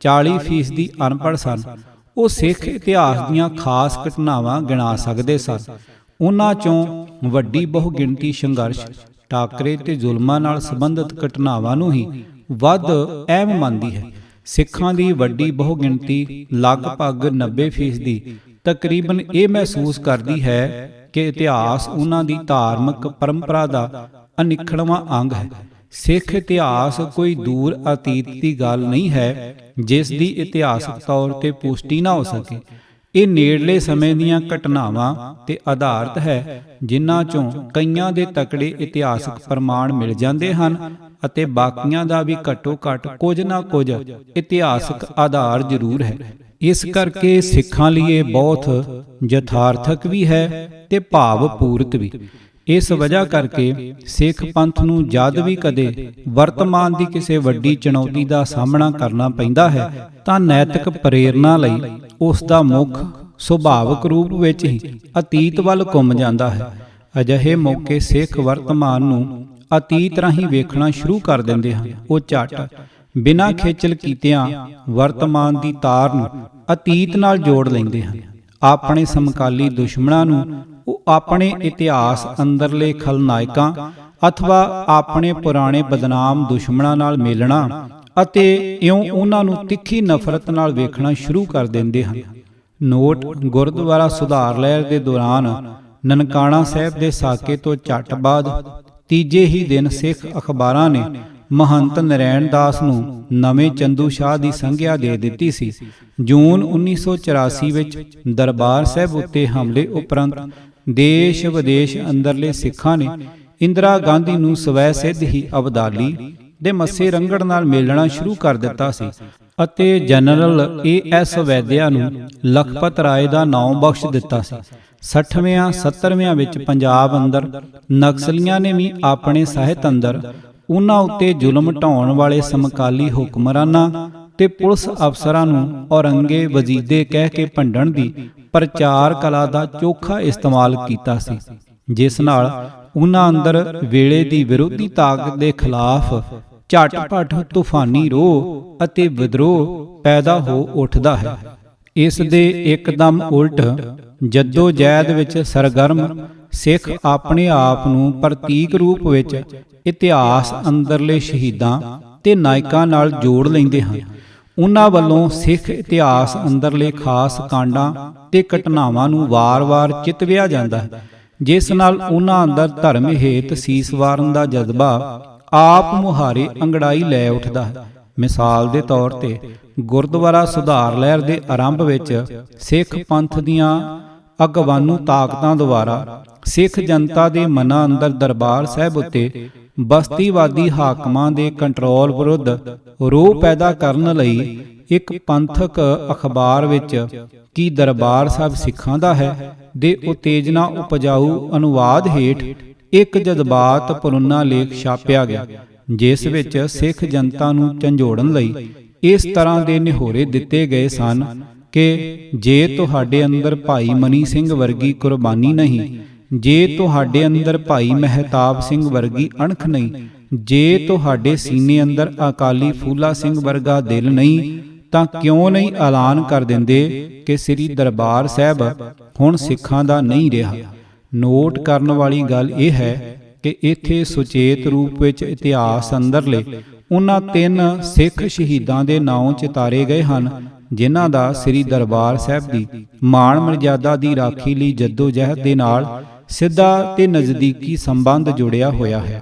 40% ਅਨਪੜ੍ਹ ਸਨ। ਉਹ ਸਿੱਖ ਇਤਿਹਾਸ ਦੀਆਂ ਖਾਸ ਘਟਨਾਵਾਂ ਗਿਣਾ ਸਕਦੇ ਸਨ। ਉਹਨਾਂ 'ਚੋਂ ਵੱਡੀ ਬਹੁਗਿਣਤੀ ਸੰਘਰਸ਼, ਟਾਕਰੇ ਤੇ ਜ਼ੁਲਮਾਂ ਨਾਲ ਸੰਬੰਧਿਤ ਘਟਨਾਵਾਂ ਨੂੰ ਹੀ ਵੱਧ ਅਹਿਮ ਮੰਨਦੀ ਹੈ। ਸਿੱਖਾਂ ਦੀ ਵੱਡੀ ਬਹੁਗਿਣਤੀ ਲਗਭਗ 90% ਤਕਰੀਬਨ ਇਹ ਮਹਿਸੂਸ ਕਰਦੀ ਹੈ ਕਿ ਇਤਿਹਾਸ ਉਹਨਾਂ ਦੀ ਧਾਰਮਿਕ ਪਰੰਪਰਾ ਦਾ ਅਨਿੱਖੜਵਾਂ ਅੰਗ ਹੈ। ਸਿੱਖ ਇਤਿਹਾਸ ਕੋਈ ਦੂਰ ਅਤੀਤ ਦੀ ਗੱਲ ਨਹੀਂ ਹੈ ਜਿਸ ਦੀ ਇਤਿਹਾਸਕ ਤੌਰ ਤੇ ਪੁਸ਼ਟੀ ਨਾ ਹੋ ਸਕੇ। ਇਹ ਨੇੜਲੇ ਸਮੇਂ ਦੀਆਂ ਘਟਨਾਵਾਂ ਤੇ ਆਧਾਰਿਤ ਹੈ, ਜਿਨ੍ਹਾਂ ਚੋਂ ਕਈਆਂ ਦੇ ਤਕੜੇ ਇਤਿਹਾਸਕ ਪ੍ਰਮਾਣ ਮਿਲ ਜਾਂਦੇ ਹਨ ਅਤੇ ਬਾਕੀਆਂ ਦਾ ਵੀ ਘੱਟੋ ਘੱਟ ਕੁਝ ਨਾ ਕੁਝ ਇਤਿਹਾਸਕ ਆਧਾਰ ਜ਼ਰੂਰ ਹੈ। ਇਸ ਕਰਕੇ ਸਿੱਖਾਂ ਲਈ ਇਹ ਬਹੁਤ ਯਥਾਰਥਕ ਵੀ ਹੈ ਤੇ ਭਾਵਪੂਰਤ ਵੀ। ਇਸ ਵਜ੍ਹਾ ਕਰਕੇ ਸਿੱਖ ਪੰਥ ਨੂੰ ਜਦ ਵੀ ਕਦੇ ਵਰਤਮਾਨ ਦੀ ਕਿਸੇ ਵੱਡੀ ਚੁਣੌਤੀ ਦਾ ਸਾਹਮਣਾ ਕਰਨਾ ਪੈਂਦਾ ਹੈ ਤਾਂ ਨੈਤਿਕ ਪ੍ਰੇਰਨਾ ਲਈ ਉਸ ਦਾ ਮੁੱਖ ਸੁਭਾਵਿਕ ਰੂਪ ਵਿੱਚ ਹੀ ਅਤੀਤ ਵੱਲ ਘੁੰਮ ਜਾਂਦਾ ਹੈ। ਅਜਿਹੇ ਮੌਕੇ ਸਿੱਖ ਵਰਤਮਾਨ ਨੂੰ ਅਤੀਤ ਰਾਹੀਂ ਵੇਖਣਾ ਸ਼ੁਰੂ ਕਰ ਦਿੰਦੇ ਹਨ। ਉਹ ਝੱਟ ਬਿਨਾਂ ਖੇਚਲ ਕੀਤਿਆਂ ਵਰਤਮਾਨ ਦੀ ਤਾਰ ਨੂੰ ਅਤੀਤ ਨਾਲ ਜੋੜ ਲੈਂਦੇ ਹਨ। ਆਪਣੇ ਸਮਕਾਲੀ ਦੁਸ਼ਮਣਾਂ ਨੂੰ ਉਹ ਆਪਣੇ ਇਤਿਹਾਸ ਅੰਦਰਲੇ ਖਲਨਾਇਕਾਂ ਅਥਵਾ ਆਪਣੇ ਪੁਰਾਣੇ ਬਦਨਾਮ ਦੁਸ਼ਮਣਾਂ ਨਾਲ ਮੇਲਣਾ ਅਤੇ ਇਉਂ ਉਹਨਾਂ ਨੂੰ ਤਿੱਖੀ ਨਫ਼ਰਤ ਨਾਲ ਵੇਖਣਾ ਸ਼ੁਰੂ ਕਰ ਦਿੰਦੇ ਹਨ। ਨੋਟ: ਗੁਰਦੁਆਰਾ ਸੁਧਾਰ ਲਹਿਰ ਦੇ ਦੌਰਾਨ ਨਨਕਾਣਾ ਸਾਹਿਬ ਦੇ ਸਾਕੇ ਤੋਂ ਝੱਟ ਬਾਅਦ ਤੀਜੇ ਹੀ ਦਿਨ ਸਿੱਖ ਅਖਬਾਰਾਂ ਨੇ ਮਹੰਤ ਨਰੈਣ ਦਾਸ ਨੂੰ ਨਵੇਂ ਚੰਦੂ ਸ਼ਾਹ ਦੀ ਸੰਗਿਆ ਦੇ ਦਿੱਤੀ ਸੀ। ਜੂਨ 1984 ਵਿੱਚ ਦਰਬਾਰ ਸਾਹਿਬ ਉੱਤੇ ਹਮਲੇ ਉਪਰੰਤ ਦੇਸ਼ ਵਿਦੇਸ਼ ਅੰਦਰਲੇ ਸਿੱਖਾਂ ਨੇ ਇੰਦਰਾ ਗਾਂਧੀ ਨੂੰ ਸਵੈ ਸਿੱਧ ਹੀ ਅਬਦਾਲੀ ਦੇ ਮੱਸੇ ਰੰਗੜ ਨਾਲ ਮੇਲਣਾ ਸ਼ੁਰੂ ਕਰ ਦਿੱਤਾ ਸੀ ਅਤੇ ਜਨਰਲ A.S. ਵੈਦਿਆ ਨੂੰ ਲਖਪਤ ਰਾਏ ਦਾ ਨਾਮ ਬਖਸ਼ ਦਿੱਤਾ ਸੀ। 60ਵਿਆਂ 70ਵਿਆਂ ਵਿੱਚ ਪੰਜਾਬ ਅੰਦਰ ਨਕਸਲੀਆਂ ਨੇ ਵੀ ਆਪਣੇ ਸਾਹਿਤ ਅੰਦਰ ਉਹਨਾਂ ਉੱਤੇ ਜ਼ੁਲਮ ਢਾਉਣ ਵਾਲੇ ਸਮਕਾਲੀ ਹੁਕਮਰਾਨਾਂ ਤੇ ਪੁਲਿਸ ਅਫਸਰਾਂ ਨੂੰ ਔਰੰਗੇ ਵਜੀਦੇ ਕਹਿ ਕੇ ਭੰਡਣ ਦੀ ਪ੍ਰਚਾਰ ਕਲਾ ਦਾ ਚੋਖਾ ਇਸਤੇਮਾਲ ਕੀਤਾ ਸੀ, ਜਿਸ ਨਾਲ ਉਹਨਾਂ ਅੰਦਰ ਵੇਲੇ ਦੀ ਵਿਰੋਧੀ ਤਾਕਤ ਦੇ ਖਿਲਾਫ ਝਟਪਟ ਤੂਫਾਨੀ ਰੋਹ ਅਤੇ ਵਿਦਰੋਹ ਪੈਦਾ ਹੋ ਉੱਠਦਾ ਹੈ। ਇਸ ਦੇ ਇੱਕਦਮ ਉਲਟ ਜੱਦੋ ਜਹਿਦ ਵਿੱਚ ਸਰਗਰਮ ਸਿੱਖ ਆਪਣੇ ਆਪ ਨੂੰ ਪ੍ਰਤੀਕ ਰੂਪ ਵਿੱਚ ਇਤਿਹਾਸ ਅੰਦਰਲੇ ਸ਼ਹੀਦਾਂ ਤੇ ਨਾਇਕਾਂ ਨਾਲ ਜੋੜ ਲੈਂਦੇ ਹਨ। ਉਹਨਾਂ ਵੱਲੋਂ ਸਿੱਖ ਇਤਿਹਾਸ ਅੰਦਰਲੇ ਖਾਸ ਕਾਂਡਾਂ ਤੇ ਘਟਨਾਵਾਂ ਨੂੰ ਵਾਰ-ਵਾਰ ਚਿਤਵਿਆ ਜਾਂਦਾ ਹੈ, ਜਿਸ ਨਾਲ ਉਹਨਾਂ ਅੰਦਰ ਧਰਮ ਹੇਤ ਸੀਸ ਵਾਰਨ ਦਾ ਜਜ਼ਬਾ ਆਪ ਮੁਹਾਰੇ ਅੰਗੜਾਈ ਲੈ ਉੱਠਦਾ ਹੈ। ਮਿਸਾਲ ਦੇ ਤੌਰ ਤੇ ਗੁਰਦੁਆਰਾ ਸੁਧਾਰ ਲਹਿਰ ਦੇ ਆਰੰਭ ਵਿੱਚ ਸਿੱਖ ਪੰਥ ਦੀਆਂ ਅਗਵਾਨੂ ਤਾਕਤਾਂ ਦੁਆਰਾ ਸਿੱਖ ਜਨਤਾ ਦੇ ਮਨਾਂ ਅੰਦਰ ਦਰਬਾਰ ਸਾਹਿਬ ਉੱਤੇ ਬਸਤੀਵਾਦੀ ਹਾਕਮਾਂ ਦੇ ਕੰਟਰੋਲ ਵਿਰੁੱਧ ਰੋਹ ਪੈਦਾ ਕਰਨ ਲਈ ਇੱਕ ਪੰਥਕ ਅਖਬਾਰ ਵਿੱਚ ਕੀ ਦਰਬਾਰ ਸਾਹਿਬ ਸਿੱਖਾਂ ਦਾ ਹੈ ਦੇ ਉਤੇਜਨਾ ਉਪਜਾਊ ਅਨੁਵਾਦ ਹੇਠ ਇੱਕ ਜਜ਼ਬਾਤ ਪਰੁੰਨਾ ਲੇਖ ਛਾਪਿਆ ਗਿਆ, ਜਿਸ ਵਿੱਚ ਸਿੱਖ ਜਨਤਾ ਨੂੰ ਝੰਜੋੜਨ ਲਈ ਇਸ ਤਰ੍ਹਾਂ ਦੇ ਨਿਹੋਰੇ ਦਿੱਤੇ ਗਏ ਸਨ ਕਿ ਜੇ ਤੁਹਾਡੇ ਅੰਦਰ ਭਾਈ ਮਨੀ ਸਿੰਘ ਵਰਗੀ ਕੁਰਬਾਨੀ ਨਹੀਂ, ਜੇ ਤੁਹਾਡੇ ਅੰਦਰ ਭਾਈ ਮਹਿਤਾਬ ਸਿੰਘ ਵਰਗੀ ਅਣਖ ਨਹੀਂ, ਜੇ ਤੁਹਾਡੇ ਸੀਨੇ ਅੰਦਰ ਅਕਾਲੀ ਫੂਲਾ ਸਿੰਘ ਵਰਗਾ ਦਿਲ ਨਹੀਂ, ਤਾਂ ਕਿਉਂ ਨਹੀਂ ਐਲਾਨ ਕਰ ਦਿੰਦੇ ਕਿ ਸ੍ਰੀ ਦਰਬਾਰ ਸਾਹਿਬ ਹੁਣ ਸਿੱਖਾਂ ਦਾ ਨਹੀਂ ਰਿਹਾ। ਨੋਟ ਕਰਨ ਵਾਲੀ ਗੱਲ ਇਹ ਹੈ ਕਿ ਇੱਥੇ ਸੁਚੇਤ ਰੂਪ ਵਿੱਚ ਇਤਿਹਾਸ ਅੰਦਰਲੇ ਉਹਨਾਂ 3 ਸਿੱਖ ਸ਼ਹੀਦਾਂ ਦੇ ਨਾਂ ਚਿਤਾਰੇ ਗਏ ਹਨ, ਜਿਨ੍ਹਾਂ ਦਾ ਸ੍ਰੀ ਦਰਬਾਰ ਸਾਹਿਬ ਦੀ ਮਾਣ ਮਰਜ਼ਾਦਾ ਦੀ ਰਾਖੀ ਲਈ ਜੱਦੋ-ਜਹਿਦ ਦੇ ਨਾਲ ਸਿੱਧਾ ਤੇ ਨਜ਼ਦੀਕੀ ਸੰਬੰਧ ਜੁੜਿਆ ਹੋਇਆ ਹੈ।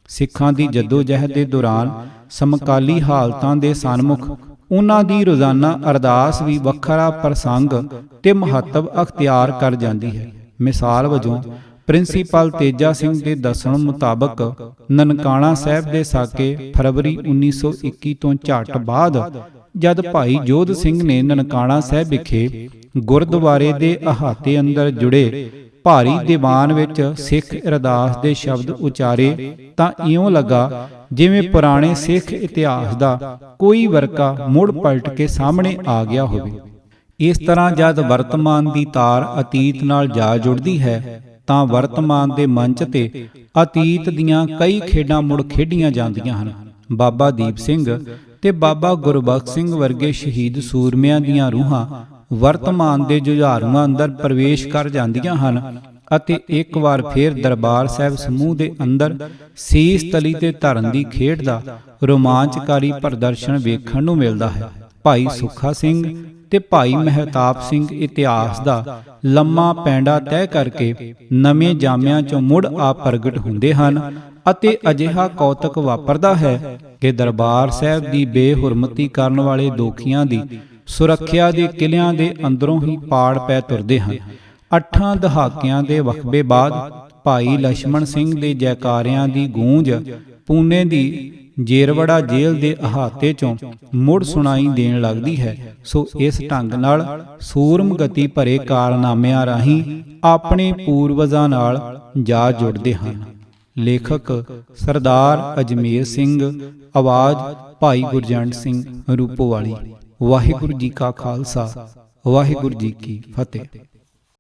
ਸਿੱਖਾਂ ਦੀ ਜੱਦੋ-ਜਹਿਦ ਦੇ ਦੌਰਾਨ ਸਮਕਾਲੀ ਹਾਲਤਾਂ ਦੇ ਸਨਮੁਖ ਉਹਨਾਂ ਦੀ ਰੋਜ਼ਾਨਾ ਅਰਦਾਸ ਵੀ ਵੱਖਰਾ ਪ੍ਰਸੰਗ ਤੇ ਮਹੱਤਵ ਅਖਤਿਆਰ ਕਰ ਜਾਂਦੀ ਹੈ। ਮਿਸਾਲ ਵਜੋਂ ਪ੍ਰਿੰਸੀਪਲ ਤੇਜਾ ਸਿੰਘ ਦੇ ਦੱਸਣ ਮੁਤਾਬਕ ਨਨਕਾਣਾ ਸਾਹਿਬ ਦੇ ਸਾਕੇ ਫਰਵਰੀ 1921 ਤੋਂ ਝੱਟ ਬਾਅਦ ਜਦ ਭਾਈ ਜੋਧ ਸਿੰਘ ਨੇ ਨਨਕਾਣਾ ਸਾਹਿਬ ਵਿਖੇ ਗੁਰਦੁਆਰੇ ਦੇ ਅਹਾਤੇ ਅੰਦਰ ਜੁੜੇ ਭਾਰੀ ਦੀਵਾਨ ਵਿੱਚ ਸਿੱਖ ਅਰਦਾਸ ਦੇ ਸ਼ਬਦ ਉਚਾਰੇ ਤਾਂ ਇਉਂ ਲੱਗਾ ਜਿਵੇਂ ਪੁਰਾਣੇ ਸਿੱਖ ਇਤਿਹਾਸ ਦਾ ਕੋਈ ਵਰਕਾ ਮੁੜ ਪਲਟ ਕੇ ਸਾਹਮਣੇ ਆ ਗਿਆ ਹੋਵੇ। ਇਸ ਤਰ੍ਹਾਂ ਜਦ ਵਰਤਮਾਨ ਦੀ ਤਾਰ ਅਤੀਤ ਨਾਲ ਜਾ ਜੁੜਦੀ ਹੈ ਤਾਂ ਵਰਤਮਾਨ ਦੇ ਮੰਚ ਤੇ ਅਤੀਤ ਦੀਆਂ ਕਈ ਖੇਡਾਂ ਮੁੜ ਖੇਡੀਆਂ ਜਾਂਦੀਆਂ ਹਨ। ਬਾਬਾ ਦੀਪ ਸਿੰਘ ਤੇ ਬਾਬਾ ਗੁਰਬਖਸ਼ ਸਿੰਘ ਵਰਗੇ ਸ਼ਹੀਦ ਸੂਰਮਿਆਂ ਦੀਆਂ ਰੂਹਾਂ ਵਰਤਮਾਨ ਦੇ ਜੁਝਾਰੂਆਂ ਅੰਦਰ ਪ੍ਰਵੇਸ਼ ਕਰ ਜਾਂਦੀਆਂ ਹਨ ਅਤੇ ਇੱਕ ਵਾਰ ਫੇਰ ਦਰਬਾਰ ਸਾਹਿਬ ਸਮੂਹ ਦੇ ਅੰਦਰ ਸੀਸ ਤਲੀ ਤੇ ਧਰਨ ਦੀ ਖੇਡ ਦਾ ਰੋਮਾਂਚਕਾਰੀ ਪ੍ਰਦਰਸ਼ਨ ਵੇਖਣ ਨੂੰ ਮਿਲਦਾ ਹੈ। ਭਾਈ ਸੁੱਖਾ ਸਿੰਘ ਤੇ ਭਾਈ ਮਹਿਤਾਬ ਸਿੰਘ ਇਤਿਹਾਸ ਦਾ ਲੰਮਾ ਪੈਂਡਾ ਤੈਅ ਕਰਕੇ ਨਵੇਂ ਜਾਮਿਆਂ ਚੋਂ ਮੁੜ ਆ ਪ੍ਰਗਟ ਹੁੰਦੇ ਹਨ ਅਤੇ ਅਜਿਹਾ ਕੌਤਕ ਵਾਪਰਦਾ ਹੈ ਕਿ ਦਰਬਾਰ ਸਾਹਿਬ ਦੀ ਬੇਹੁਰਮਤੀ ਕਰਨ ਵਾਲੇ ਦੋਖੀਆਂ ਦੀ ਸੁਰੱਖਿਆ ਦੇ ਕਿਲਿਆਂ ਦੇ ਅੰਦਰੋਂ ਹੀ ਪਾੜ ਪੈ ਤੁਰਦੇ ਹਨ। 8 ਦਹਾਕਿਆਂ ਦੇ ਵਕਬੇ ਬਾਅਦ ਭਾਈ ਲਛਮਣ ਸਿੰਘ ਦੇ ਜੈਕਾਰਿਆਂ ਦੀ ਗੂੰਜ ਪੂਨੇ ਦੀ ਜੇਰਵੜਾ ਜੇਲ੍ਹ ਦੇ ਅਹਾਤੇ ਚੋਂ ਮੁੜ ਸੁਣਾਈ ਦੇਣ ਲੱਗਦੀ ਹੈ। ਸੋ ਇਸ ਢੰਗ ਨਾਲ ਸੂਰਮ ਗਤੀ ਭਰੇ ਕਾਰਨਾਮਿਆਂ ਰਾਹੀਂ ਆਪਣੇ ਪੂਰਵਜਾਂ ਨਾਲ ਜਾ ਜੁੜਦੇ ਹਨ। ਲੇਖਕ ਸਰਦਾਰ ਅਜਮੇਰ ਸਿੰਘ, ਆਵਾਜ਼ ਭਾਈ ਗੁਰਜੰਟ ਸਿੰਘ ਰੂਪੋਵਾਲੀ। ਵਾਹਿਗੁਰੂ ਜੀ ਕਾ ਖਾਲਸਾ, ਵਾਹਿਗੁਰੂ ਜੀ ਕੀ ਫਤਿਹ।